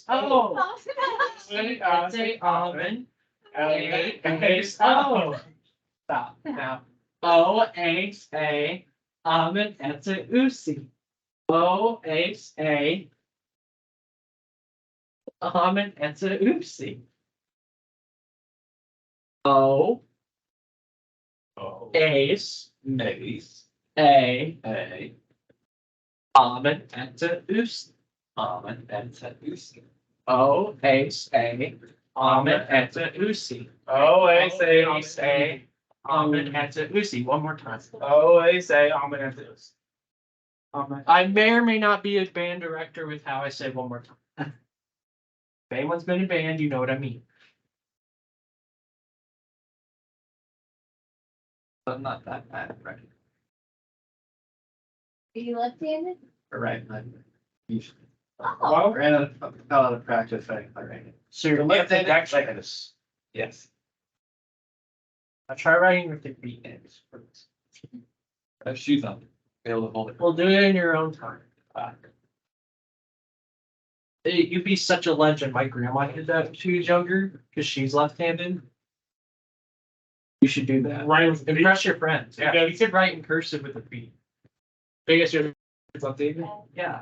Oh. Ete almond. Oh. Stop now. O-H-A almond ete usi. O-H-A almond ete usi. O Ace Ace. A almond ete usi. Almond ete usi. O Ace A almond ete usi. O-A-C-A. Almond ete usi. One more time. O-A-C-A. Almond and juice. I may or may not be a band director with how I say one more time. If anyone's been in band, you know what I mean. But not that bad, right? Are you left-handed? Right. Usually. Oh. Ran a lot of practice. I ran. So you're left-handed dexterous. Yes. I'll try writing with the beat ends first. I have shoes on. Be able to hold it. We'll do it in your own time. You'd be such a legend. My grandma did that when she was younger because she's left-handed. You should do that. Write with the beat? Impress your friends. Yeah, Okay. you could write in cursive with a beat. I guess you're left-handed. Yeah.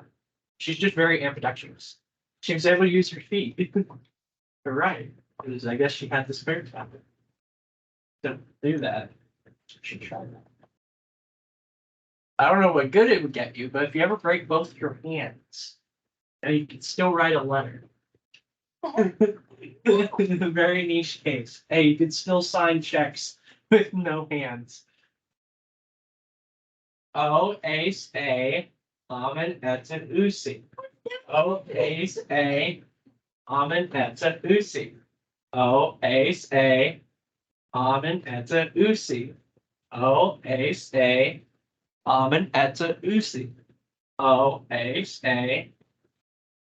She's just very ambidextrous. She was able to use her feet. You're right. Because I guess she had the spare time to do that. She tried that. I don't know what good it would get you, but if you ever break both your hands, then you can still write a letter. Very niche case. Hey, you can still sign checks with no hands. O-Ace A almond ete usi. O-Ace A almond ete usi. O-Ace A almond ete usi. O-Ace A almond ete usi. O-Ace A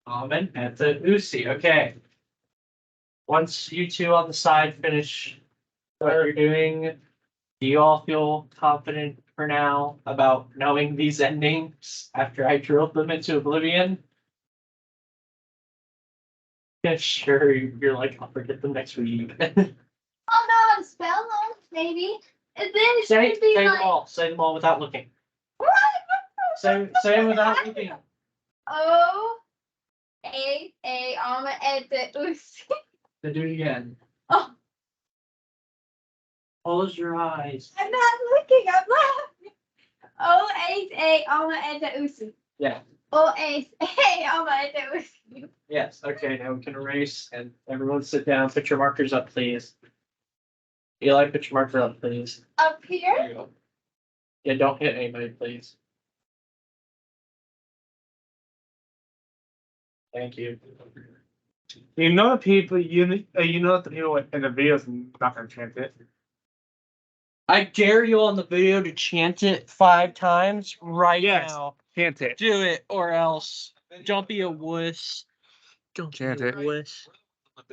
almond ete usi. Okay. Once you two on the side finish what you're doing, do you all feel confident for now about knowing these endings after I drilled them into oblivion? Yeah, sure. You're like, I'll forget them next week. Oh no, spell them, maybe. And then it should be Say them like. all. Say them all without looking. Say it without looking. O-A-A almond and the usi. Then do it again. Oh. Close your eyes. I'm not looking, I'm laughing. O-A-A almond and the usi. Yeah. O-A-A almond and the usi. Yes. Okay. Now we can erase and everyone sit down. Put your markers up, please. Eli, put your marker up, please. Up here? There you go. Yeah, don't hit anybody, please. Thank you. You know the people, you know that the people in the videos not gonna chant it. I dare you on the video to chant it 5 times right Yes. now. Chant it. Do it or else. Don't be a wuss. Don't Chant be a it. wuss.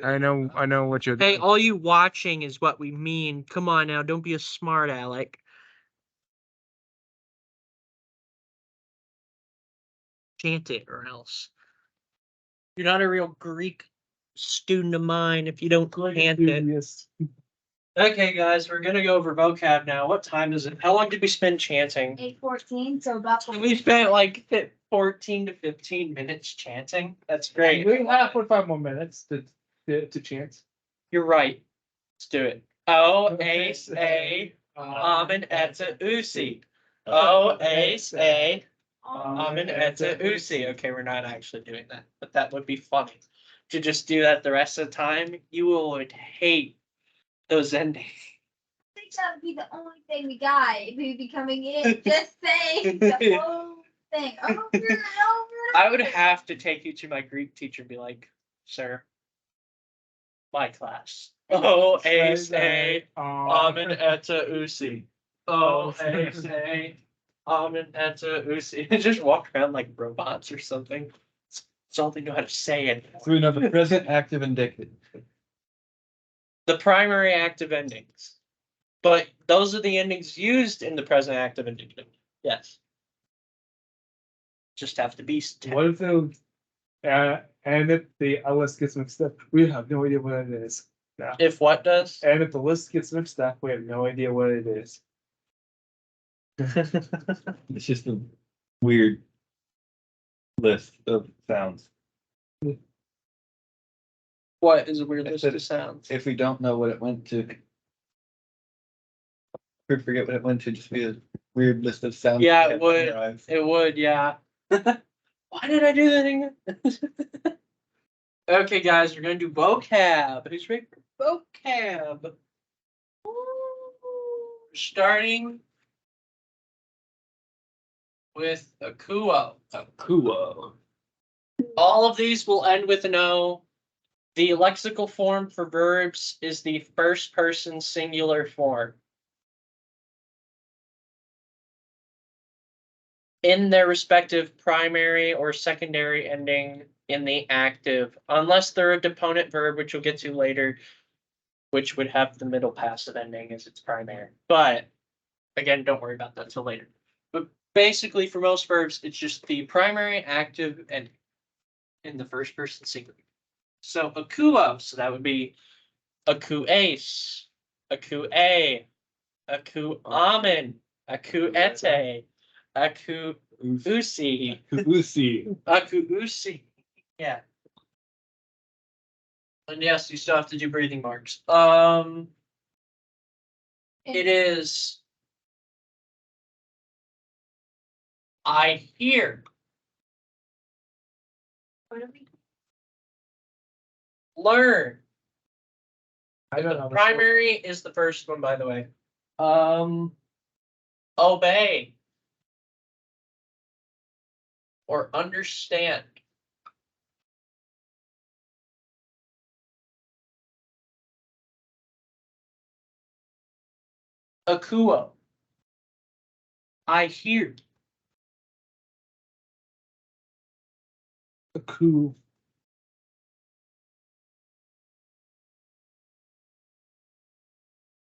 I know what you're Hey, doing. all you watching is what we mean. Come on now, don't be a smart aleck. Chant it or else. You're not a real Greek student of mine if you don't chant it. Yes. Okay, guys, we're gonna go over vocab now. What time is it? How long did we spend chanting? 8:14, so about We spent like 14 to 15 minutes chanting. That's great. We have 45 more minutes to chant. You're right. Let's do it. O ace a amen eta usi. O ace a amen eta usi. Okay, we're not actually doing that, but that would be funny to just do that the rest of the time. You would hate those endings. I think that would be the only thing we got if we would be coming in. Just saying the whole thing over and over. I would have to take you to my Greek teacher and be like, sir, my class. O ace a amen eta usi. O ace a amen eta usi. Just walk around like robots or something. It's all they know how to say it. So we know the present active indicative. The primary active endings. But those are the endings used in the present active indicative. Yes. Just have to be. What if the and if the list gets mixed up, we have no idea what it is. Yeah. If what does? And if the list gets mixed up, we have no idea what it is. It's just a weird list of sounds. What is a weird I list said of sounds? If we don't know what it went to, or forget what it went to, just be a weird list of sounds. Yeah, we it have would. memorized. It would, yeah. Why did I do that again? Okay, guys, we're gonna do vocab. Who's ready for vocab? Starting with akuo. Cool. All of these will end with an O. The lexical form for verbs is the first person singular form. In their respective primary or secondary ending in the active, unless they're a deponent verb, which we'll get to later, which would have the middle passive ending as its primary. But again, don't worry about that till later. But basically, for most verbs, it's just the primary active ending in the first person singular. So akuo, so that would be akuase, aku-a, aku-amen, aku-ete, aku-usi, Usi. aku-usi. Yeah. And yes, you still have to do breathing marks. It is I hear. What are we? Learn. I don't The know. primary is the first one, by the way. Obey. Or understand. Akuo. I hear. Aku.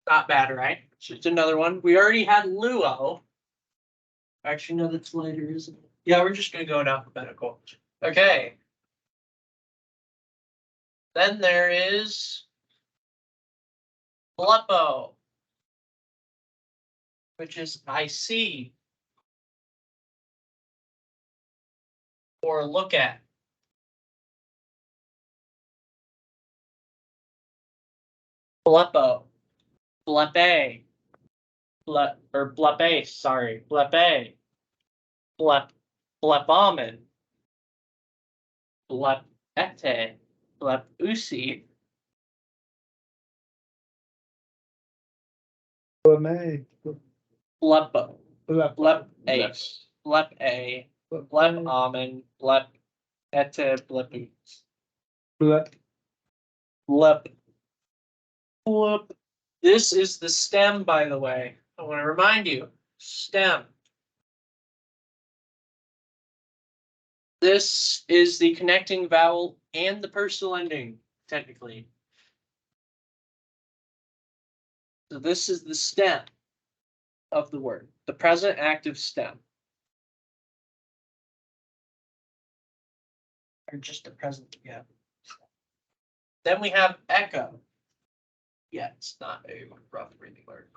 Not bad, right? Just another one. We already had luo. Actually, no, that's later, isn't it? Yeah, we're just gonna go in alphabetical. Okay. Then there is blepo, which is I see or look at. Blepo, blepe, or blepe, sorry, blepe, blep, blepomen, blepete, blepusi, blepo, blepace, blepe, blepomen, blepete, blepus. Blep. Blep. Blep. This is the stem, by the way. I want to remind you, stem. This is the connecting vowel and the personal ending, technically. So this is the stem of the word, the present active stem. Or just the present, yeah. Then we have echo. Yeah, it's not a rough breathing word.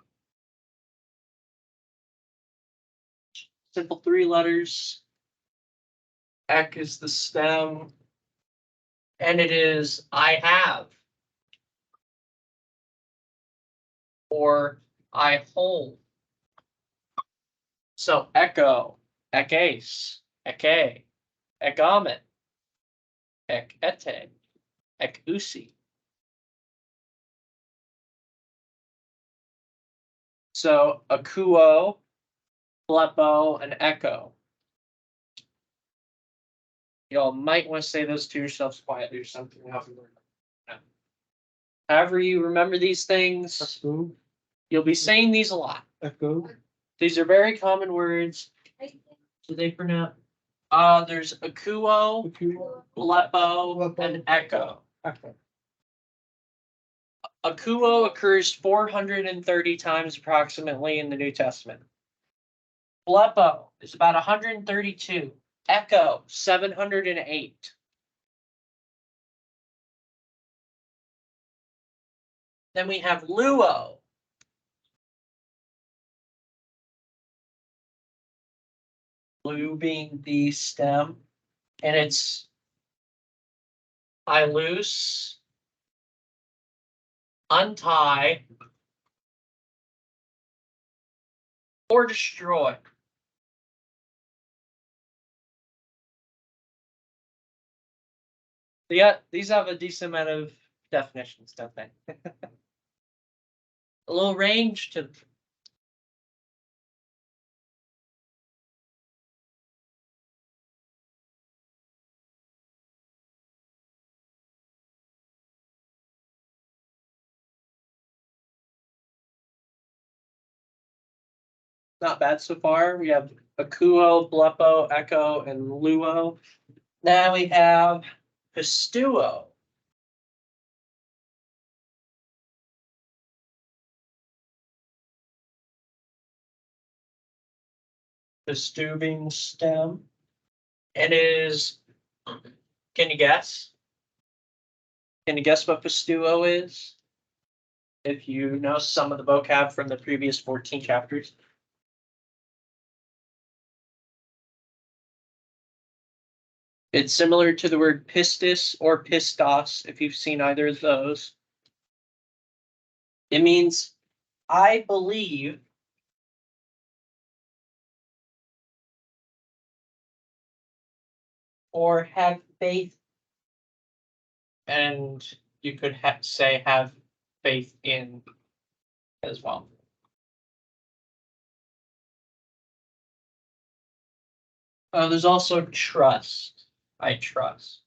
Simple 3 letters. Ek is the stem. And it is I have. Or I hold. So echo, ekase, eke, egamet, ekete, ekusi. So akuo, blepo, and echo. Y'all might want to say those to yourselves quietly or something. However you remember these things, Echo. you'll be saying these a lot. Echo. These are very common words. Do they pronounce? There's akuo, blepo, and echo. Echo. Akuo occurs 430 times approximately in the New Testament. Blepo is about 132. Echo, 708. Then we have luo. Lu being the stem, and it's I loose, untie, or destroy. Yeah, these have a decent amount of definitions, don't they? A little range to. Not bad so far. We have akuo, blepo, echo, and luo. Now we have pistuo. Pistuving stem. And it is, can you guess? Can you guess what pistuo is? If you know some of the vocab from the previous 14 chapters. It's similar to the word pistis or pistos, if you've seen either of those. It means, I believe, or have faith, and you could say have faith in as well. There's also trust. I trust.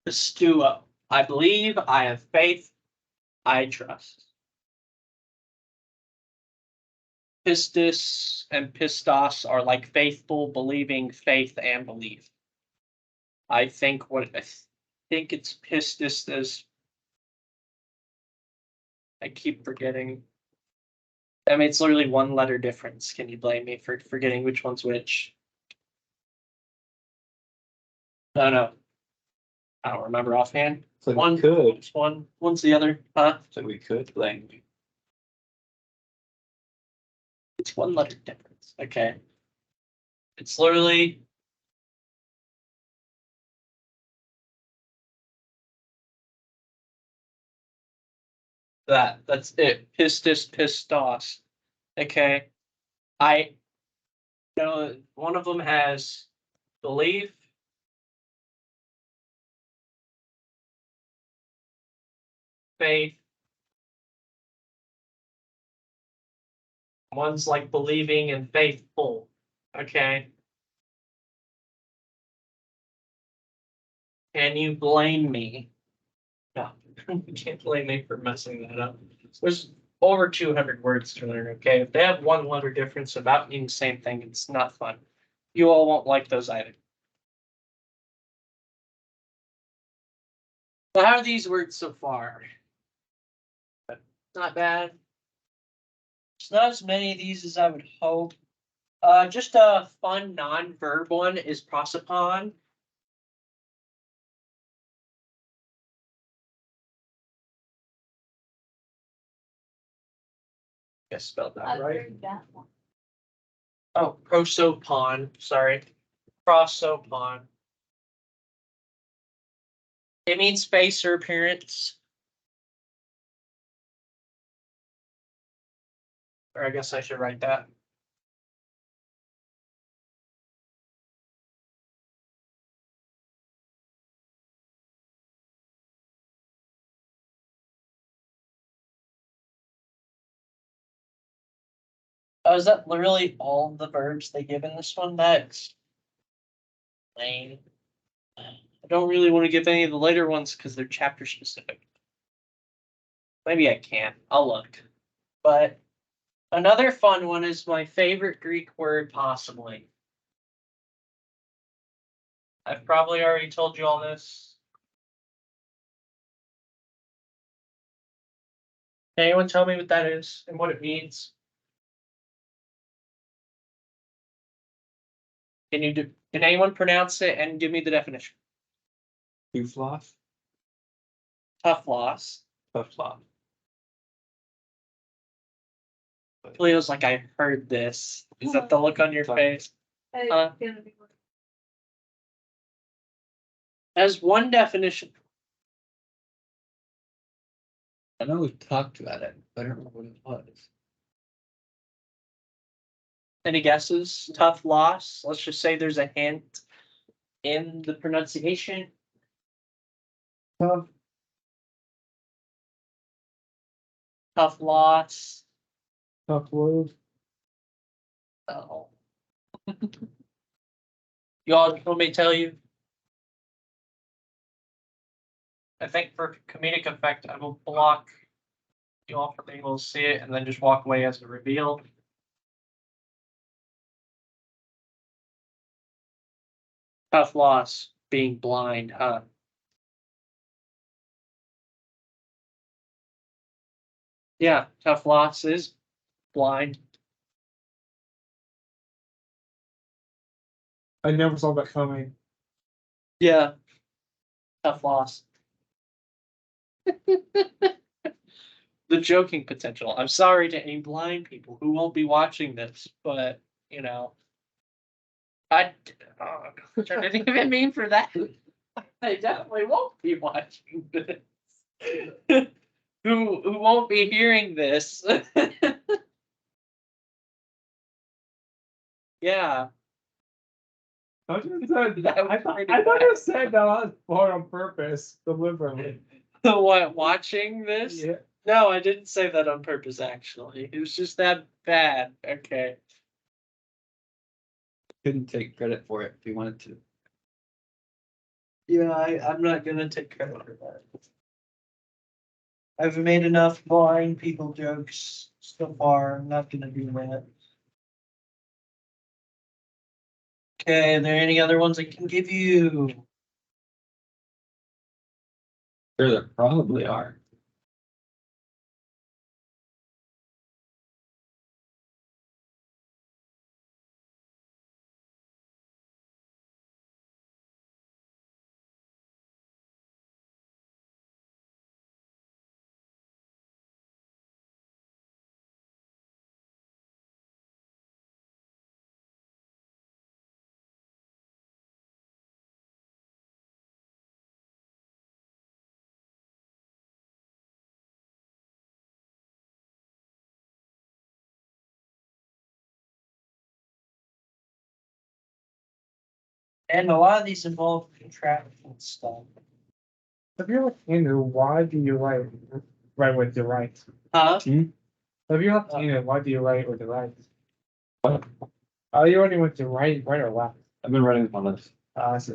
Pistuo. I believe, I have faith, I trust. Pistis and pistos are like faithful, believing, faith, and belief. I think it's pistis as I keep forgetting. I mean, it's literally 1 letter difference. Can you blame me for forgetting which one's which? No. I don't remember offhand. So One we could. one's the other, huh? So we could blame you. It's 1 letter difference. Okay. It's literally that. That's it. Pistis, pistos. Okay. I know one of them has belief, faith. One's like believing and faithful. Okay. Can you blame me? No, you can't blame me for messing that up. There's over 200 words to learn. Okay. If they have 1 letter difference about meaning the same thing, it's not fun. You all won't like those either. So how are these words so far? Not bad. It's not as many of these as I would hope. Just a fun non-verb one is prosopon. I spelled that I've right. heard that one. Oh, prosopon. Sorry, prosopon. It means face or appearance. Or I guess I should write that. Oh, is that literally all the verbs they give in this one? That's lame. I don't really want to give any of the later ones because they're chapter specific. Maybe I can. I'll look. But another fun one is my favorite Greek word, possibly. I've probably already told you all this. Can anyone tell me what that is and what it means? Can anyone pronounce it and give me the definition? Tough Tough loss. loss. Cleo's like, I heard this. Is that the look on your face? It's Uh, gonna be one. As one definition. I know we've talked about it, but I don't know what it was. Any guesses? Tough loss. Let's just say there's a hint in the pronunciation. Tough. Tough loss. Tough word. Oh. Y'all want me to tell you? I think for comedic effect, I will block you all from being able to see it and then just walk away as a reveal. Tough loss, being blind, huh? Yeah, tough loss is blind. I never saw that coming. Yeah, tough loss. The joking potential. I'm sorry to any blind people who won't be watching this, but you know, I didn't even mean for that. I definitely won't be watching this. Who won't be hearing this? Yeah. I just said That was I thought pretty I thought bad. you said that was for on purpose, deliberately. What, watching this? Yeah. No, I didn't say that on purpose, actually. It was just that bad. Okay. Couldn't take credit for it if you wanted to. Yeah, I'm not gonna take credit for that. I've made enough blind people jokes so far. I'm not gonna do that. Okay, are there any other ones I can give you? Sure, there probably are. And a lot of these involve contraction stuff. If you're like Andrew, why do you write with your right? Huh? If you're like Andrew, why do you write with your right? What? Are you writing with your right or left? I've been running on this. I see.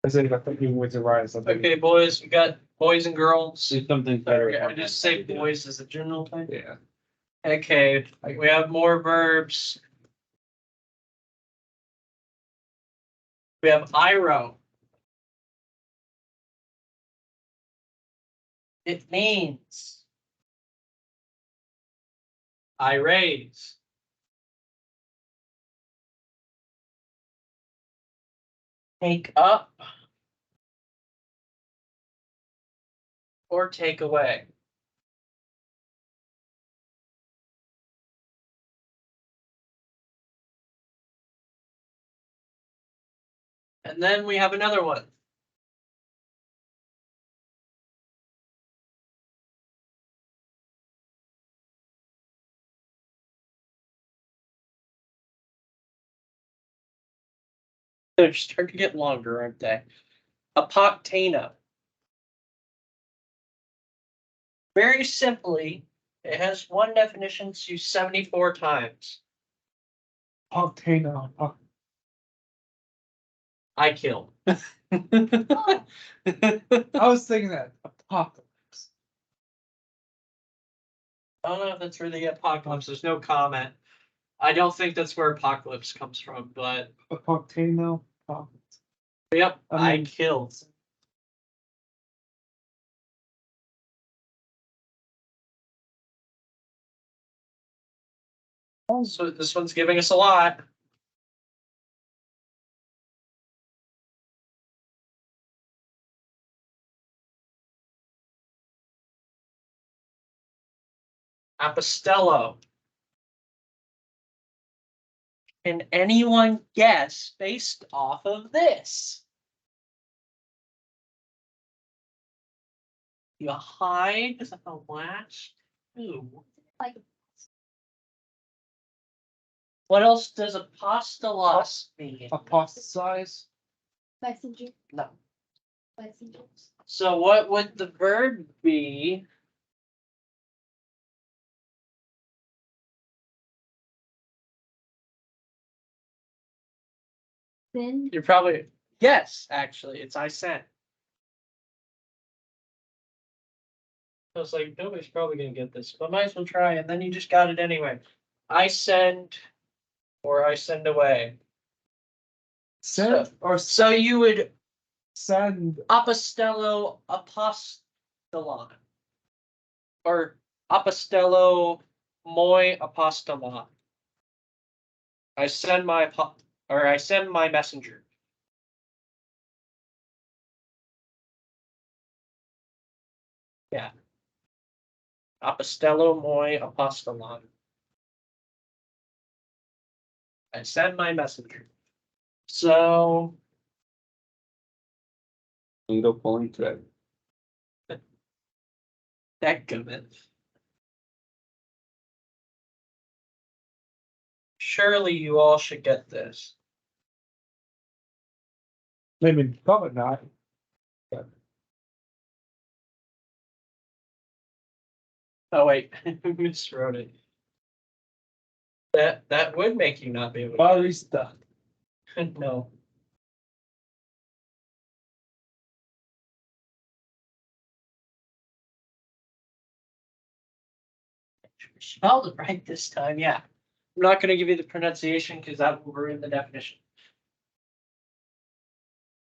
I said I think you with your right or something. Okay, boys, we got boys and girls. See something better. I just say boys as a general thing. Yeah. Okay, we have more verbs. We have iro. It means I raise. Take up or take away. And then we have another one. They're starting to get longer, aren't they? Apoctano. Very simply, it has one definition used 74 times. Octano. I killed. I was thinking that apocalypse. I don't know if that's really apocalypse. There's no comment. I don't think that's where apocalypse comes from, but Octano. Apocalypse. yep, I mean- I killed. So this one's giving us a lot. Apostello. Can anyone guess based off of this? You hide a latch. Ooh. Like What else does apostolos mean? Apostatize. messenger. No. Messengers. So what would the verb be? Then You're probably yes, actually, it's I sent. I was like, nobody's probably gonna get this, but might as well try, and then you just got it anyway. I send or I send away. Send or So you would send. apostello apostolon. Or apostello moi apostolon. I send my messenger. Yeah. Apostello moi apostolon. I send my messenger. So Needle pulling thread. that gummit. Surely you all should get this. Maybe probably not. Oh wait, miswrote it. That would make you not be able to Barista. get it. No. Spelled it right this time, yeah. I'm not gonna give you the pronunciation because that will ruin the definition.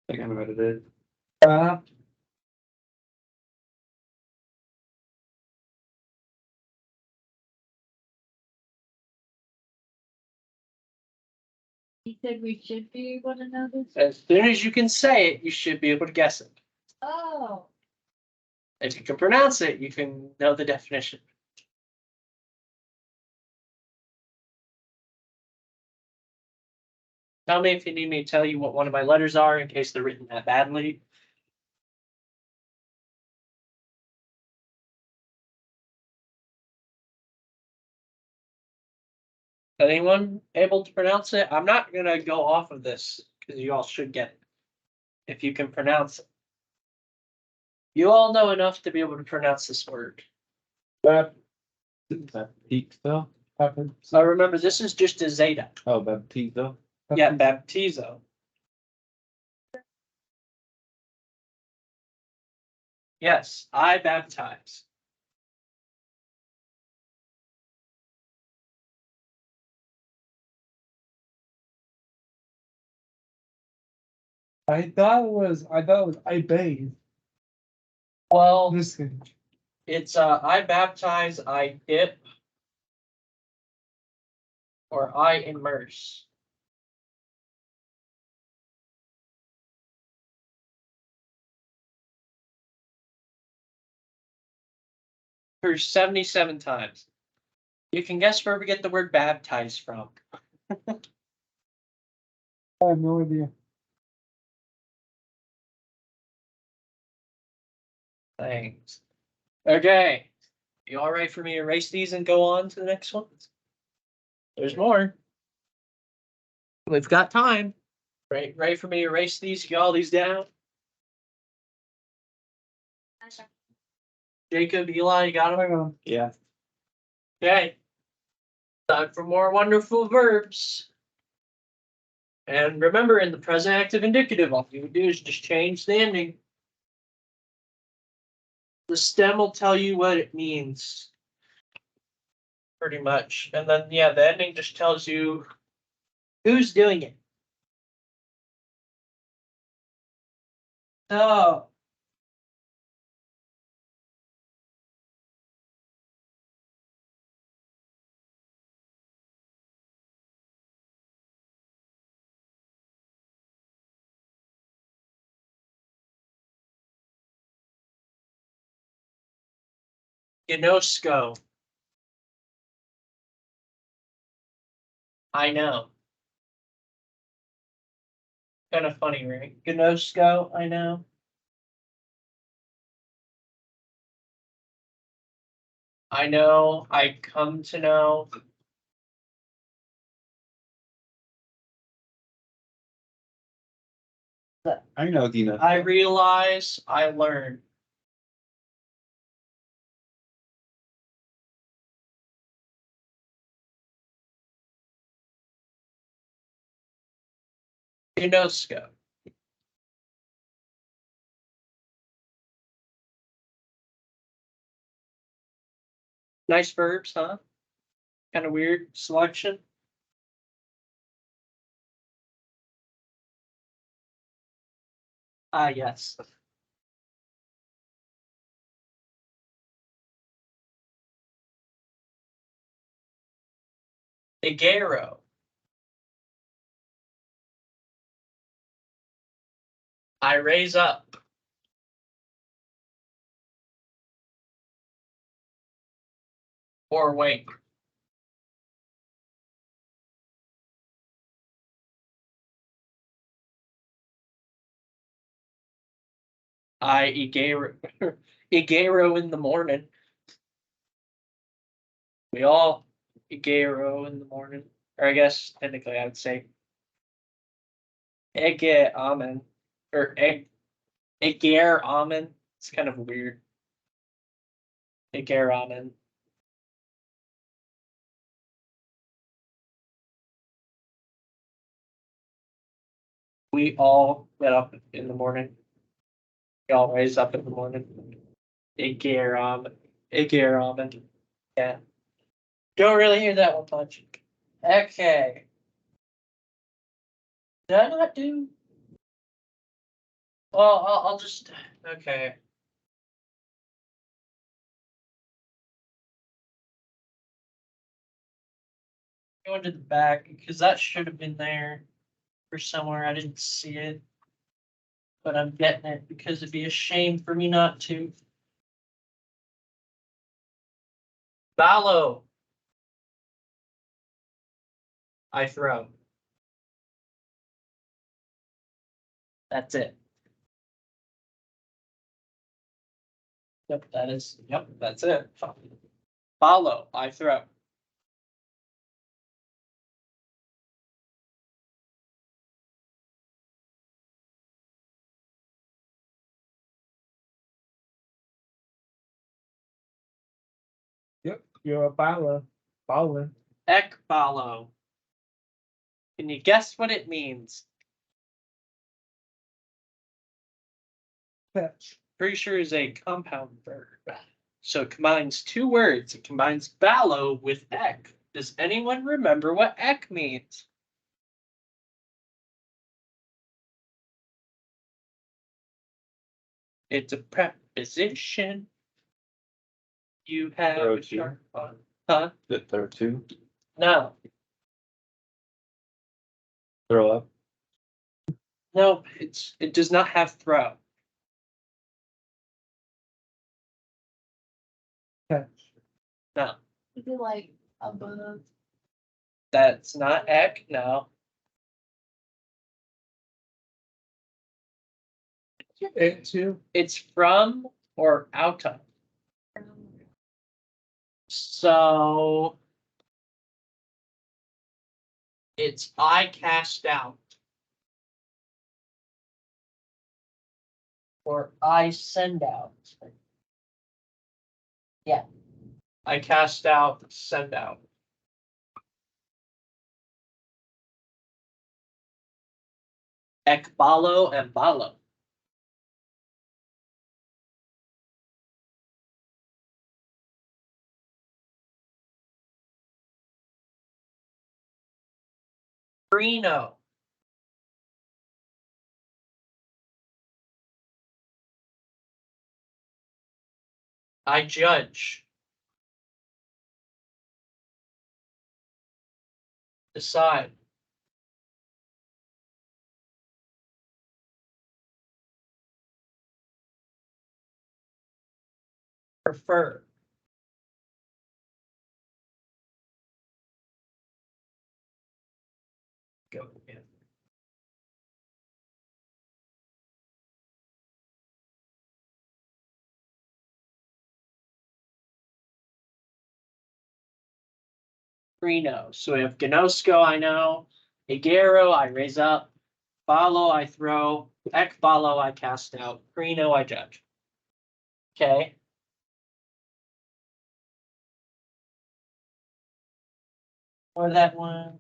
I think I know what it is. he said we should be able to know this. As soon as you can say it, you should be able to guess it. Oh. If you can pronounce it, you can know the definition. Tell me if you need me to tell you what one of my letters are in case they're written that badly. Anyone able to pronounce it? I'm not gonna go off of this because you all should get it. If you can pronounce it. You all know enough to be able to pronounce this word. Baptizo? So remember, this is just a zeta. Oh, baptizo. Yeah, baptizo. Yes, I baptize. I thought it was I bathe. Well, This thing. it's I baptize, I dip, or I immerse. For 77 times. You can guess where we get the word baptize from. I have no idea. Thanks. Okay. You all right for me to erase these and go on to the next one? There's more. We've got time. Ready for me to erase these, get all these down? Jacob, Eli, you got them? Yeah. Okay. Time for more wonderful verbs. And remember, in the present active indicative, all you would do is just change the ending. The stem will tell you what it means. Pretty much. And then, yeah, the ending just tells you who's doing it. So, Gnosko. I know. Kind of funny, right? Gnosko, I know. I know, I come to know. I know Dina. I realize, I learn. Gnosko. Nice verbs, huh? Kind of weird selection. Ah, yes. Igero. I raise up. Or wake. I Igero. Igero in the morning. We all Igero in the morning. Or I guess technically I would say Ege Amen. Or Eger Amen. It's kind of weird. Eger Amen. We all get up in the morning. We all raise up in the morning. Eger Amen. Eger Amen. Yeah. Don't really hear that one much. Okay. Did I not do? Well, I'll just. Okay. Go into the back because that should have been there for somewhere. I didn't see it. But I'm getting it because it'd be a shame for me not to. Ballo. I throw. That's it. Yep, that's it. Follow, I throw. Yep, you're a baller. Baller. Ek follow. Can you guess what it means? Fetch. Pretty sure is a compound verb. So it combines two words. It combines ballo with ek. Does anyone remember what ek means? It's a preposition. You have Throw a two. sharp one. Huh? Did throw two? No. Throw up? No, it does not have throw. Catch. No. Is it like above? That's not ek, no. It too. It's from or out of. So it's I cast out. Or I send out. Yeah. I cast out, send out. Ekbalo and balo. Prino. I judge. Decide. Prefer. Go again. Prino. So we have Gnosko, I know. Igero, I raise up. Balo, I throw. Ekbalo, I cast out. Prino, I judge. Okay. Or that one.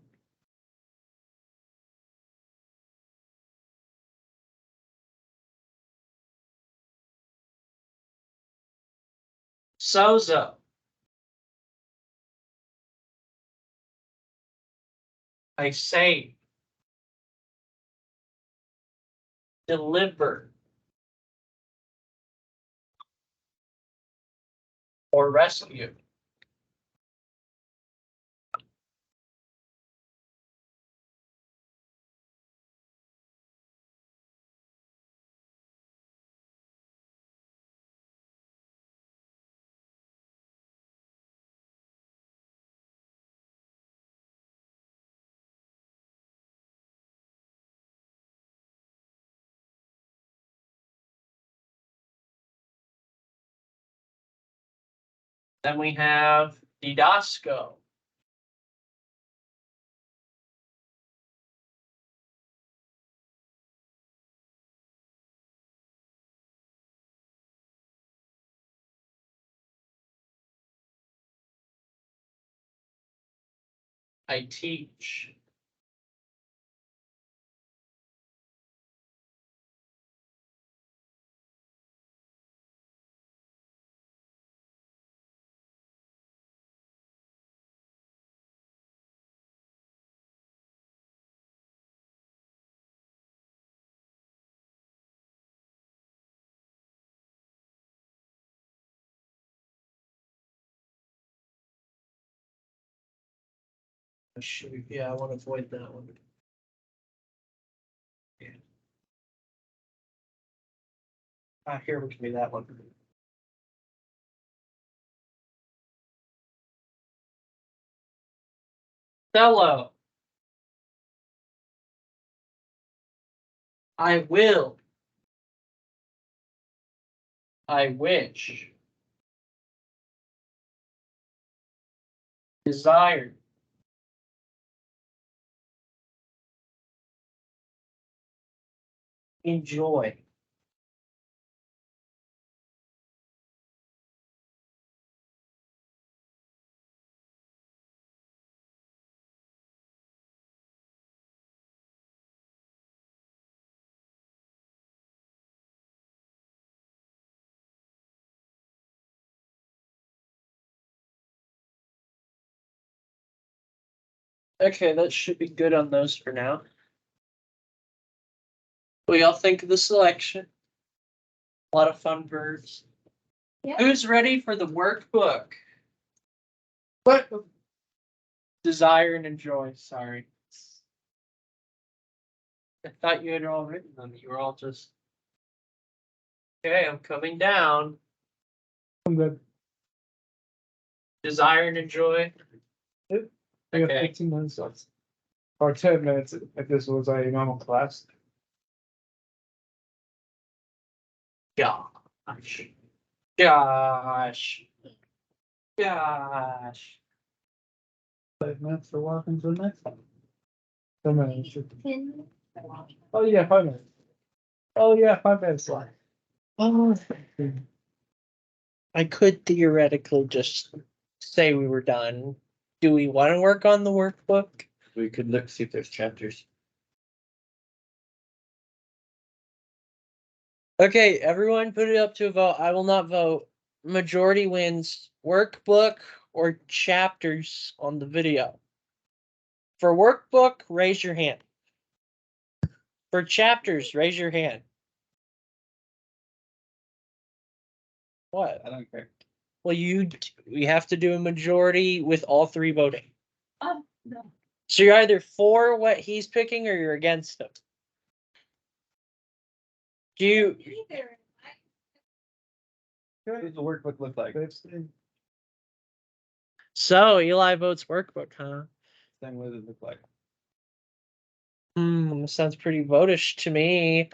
Sozo. I say. Deliver. Or rescue. Then we have Didasco. I teach. Shoot, yeah, I want to avoid that one. Yeah. Here we can do that one. Cello. I will. I wish. Desire. Enjoy. Okay, that should be good on those for now. What do y'all think of the selection? A lot of fun verbs. Yeah. Who's ready for the workbook? What? Desire and enjoy, sorry. I thought you had all written them. You were all just. Okay, I'm coming down. I'm good. Desire and enjoy. I got Okay. 15 minutes left. Or 10 minutes if this was a normal class. Gosh. Gosh. Gosh. 5 minutes for walking to the next one. 10 minutes. 10. Oh yeah, 5 minutes. Oh yeah, 5 minutes left. Oh, I could theoretically just say we were done. Do we want to work on the workbook? We could look, see if there's chapters. Okay, everyone put it up to a vote. I will not vote. Majority wins workbook or chapters on the video. For workbook, raise your hand. For chapters, raise your hand. What? I don't care. Well, we have to do a majority with all three voting. No. So you're either for what he's picking or you're against him. Do you? Either. What does the workbook look like? So Eli votes workbook, huh? Then what does it look like? Sounds pretty votish to me.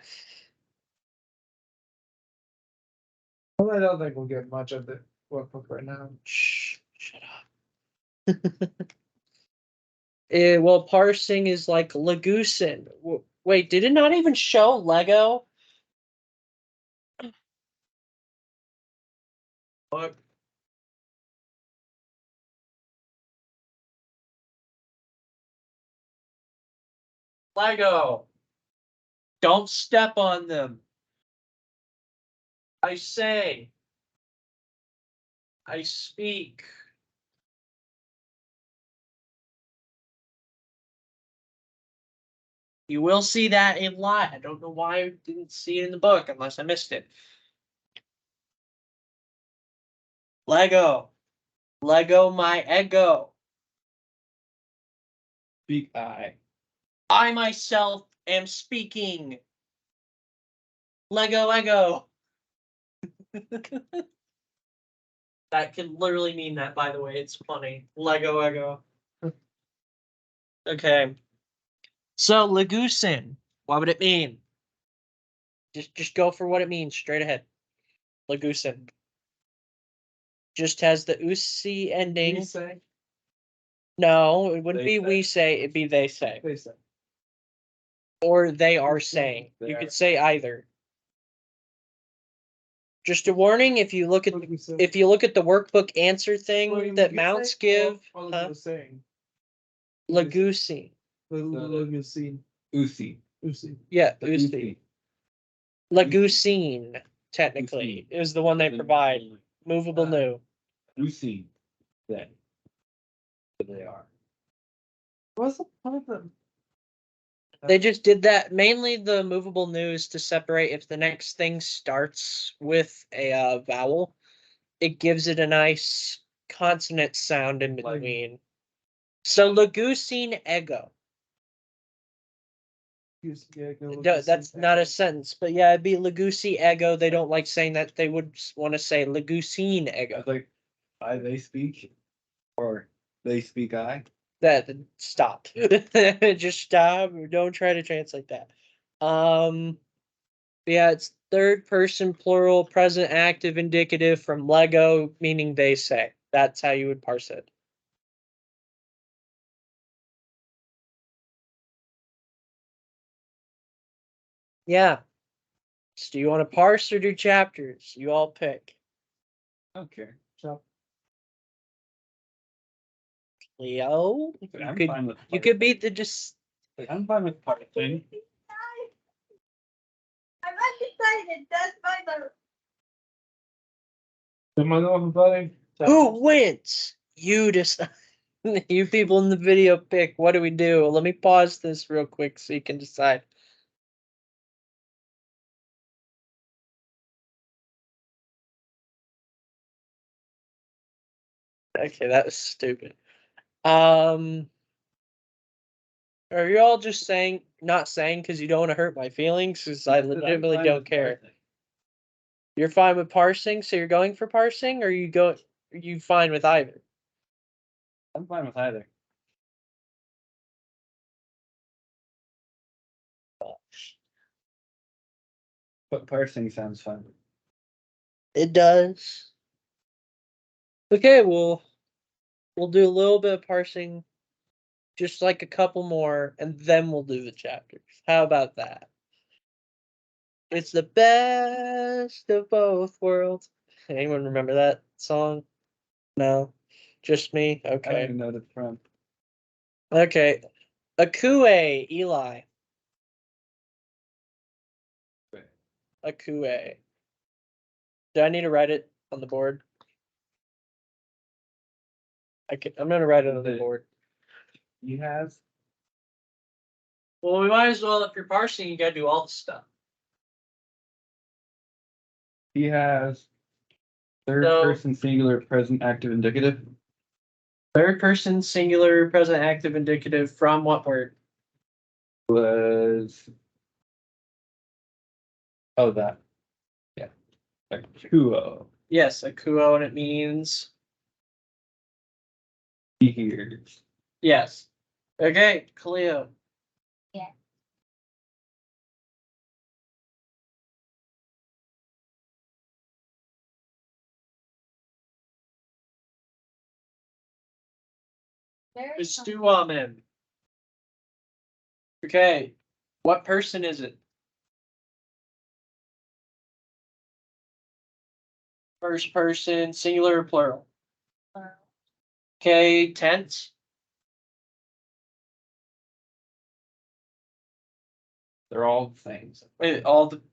Well, I don't think we'll get much of the workbook right now. Shh, shut up. Well, parsing is like Lagoosin. Wait, did it not even show Lego? What? Lego. Don't step on them. I say. I speak. You will see that a lot. I don't know why I didn't see it in the book unless I missed it. Lego. Lego my ego. Speak I. I myself am speaking. Lego, Lego. That could literally mean that, by the way. It's funny. Lego, Lego. Okay. So, Lagoosin. What would it mean? Just go for what it means, straight ahead. Lagoosin. Just has the usi ending. We say. No, it wouldn't They be say. we say, it'd be they say. They say. Or they are saying. They You are. could say either. Just a warning, if you look at What do we say? the workbook answer thing What that we mounts say? give, What huh? was it saying? Lagoosi. Lagoosin. Usi. Usi. Yeah, The Usi. Lagoosin, technically, is the one they provide. Movable new. Usi. Then. They are. What's the point of them? They just did that mainly the movable news to separate if the next thing starts with a vowel, it gives it a nice consonant sound in between. So Lagoosin ego. That's not a sentence, but yeah, it'd be Lagoosi ego. They don't like saying that. They would want to say Lagoosin I ego. was like, I they speak, or they speak I. That stop. Just stop. Don't try to translate that. Yeah, it's third person plural present active indicative from Lego, meaning they say. That's how you would parse it. Yeah. So do you want to parse or do chapters? You all pick. I don't care. Leo, I'm fine with you could beat the just. I'm fine with parsing. I'm undecided. That's my vote. Am I the one voting? Who wins? You decide. You people in the video pick. What do we do? Let me pause this real quick so you can decide. Okay, that was stupid. Are you all just saying, not saying because you don't want to hurt my feelings? Because I legitimately don't care. You're fine with parsing, so you're going for parsing, or are you fine with either? I'm fine with either. But parsing sounds fun. It does. Okay, we'll do a little bit of parsing, just like a couple more, and then we'll do the chapters. How about that? It's the best of both worlds. Anyone remember that song? No, just me. I don't Okay. even know the from. Okay. Akue, Eli. Akue. Do I need to write it on the board? I'm gonna write it on the board. You have? Well, we might as well, if you're parsing, you gotta do all the stuff. He has third So- person singular present active indicative. Third person, singular, present, active, indicative from what word? Was that. Yeah. Akuo. Yes, akuo, and it means He hears. yes. Okay, Cleo. Yeah. Very Stuamen. Okay, what person is it? First person, singular or plural? fun. Okay, tense. They're all the same. Wait,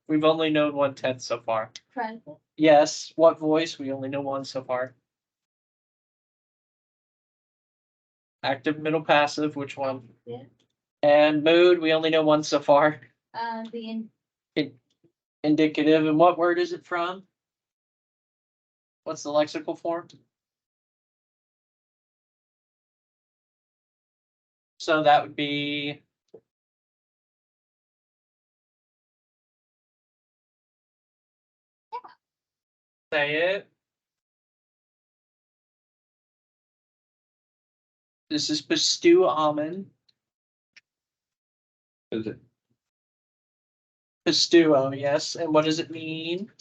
we've only known one tense so far. Present. Yes, what voice? We only know one so far. Active, middle, passive, which one? Yeah. And mood, we only know one so far. The Indicative, and what word is it from? What's the lexical form? So that would be. Say it. This is bestow almond. Is it? Bestow, yes. And what does it mean?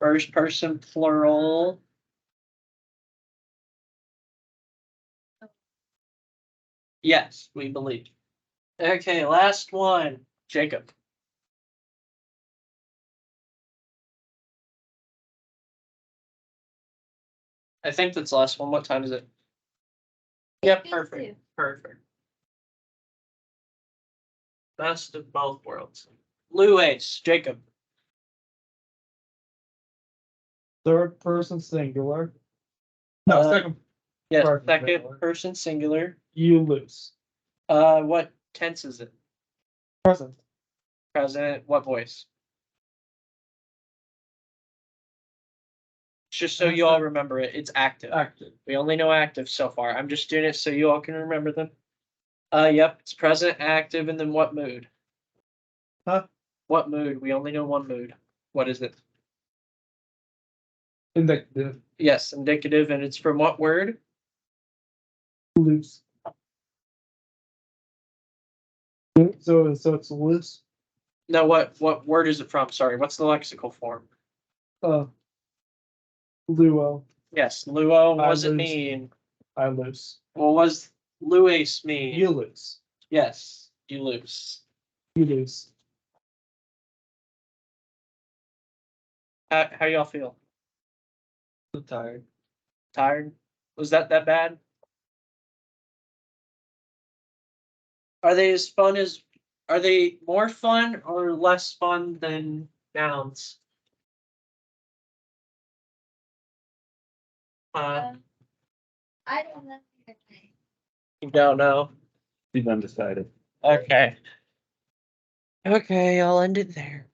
First person plural. Yes, we believe. Okay, last one. Jacob. I think that's the last one. What time is it? Yep, These perfect. two. Perfect. Best of both worlds. Luis, Jacob. Third person singular. No, Uh, second. Yes, Person second singular. person singular. You lose. What tense is it? Present. Present. What voice? Just so you all remember it, it's active. Active. We only know active so far. I'm just doing it so you all can remember them. Yep, it's present, active, and then what mood? Huh? What mood? We only know one mood. What is it? Indicative. Yes, indicative, and it's from what word? Loose. So it's loose. No, what word is it from? Sorry, what's the lexical form? Luo. Yes, luo. What I does it lose. mean? I lose. What was luis mean? You lose. Yes, you lose. You lose. How y'all feel? I'm tired. Tired? Was that bad? Are they as fun as? Are they more fun or less fun than nouns? I don't know. You don't know. He's undecided. Okay. Okay, I'll end it there.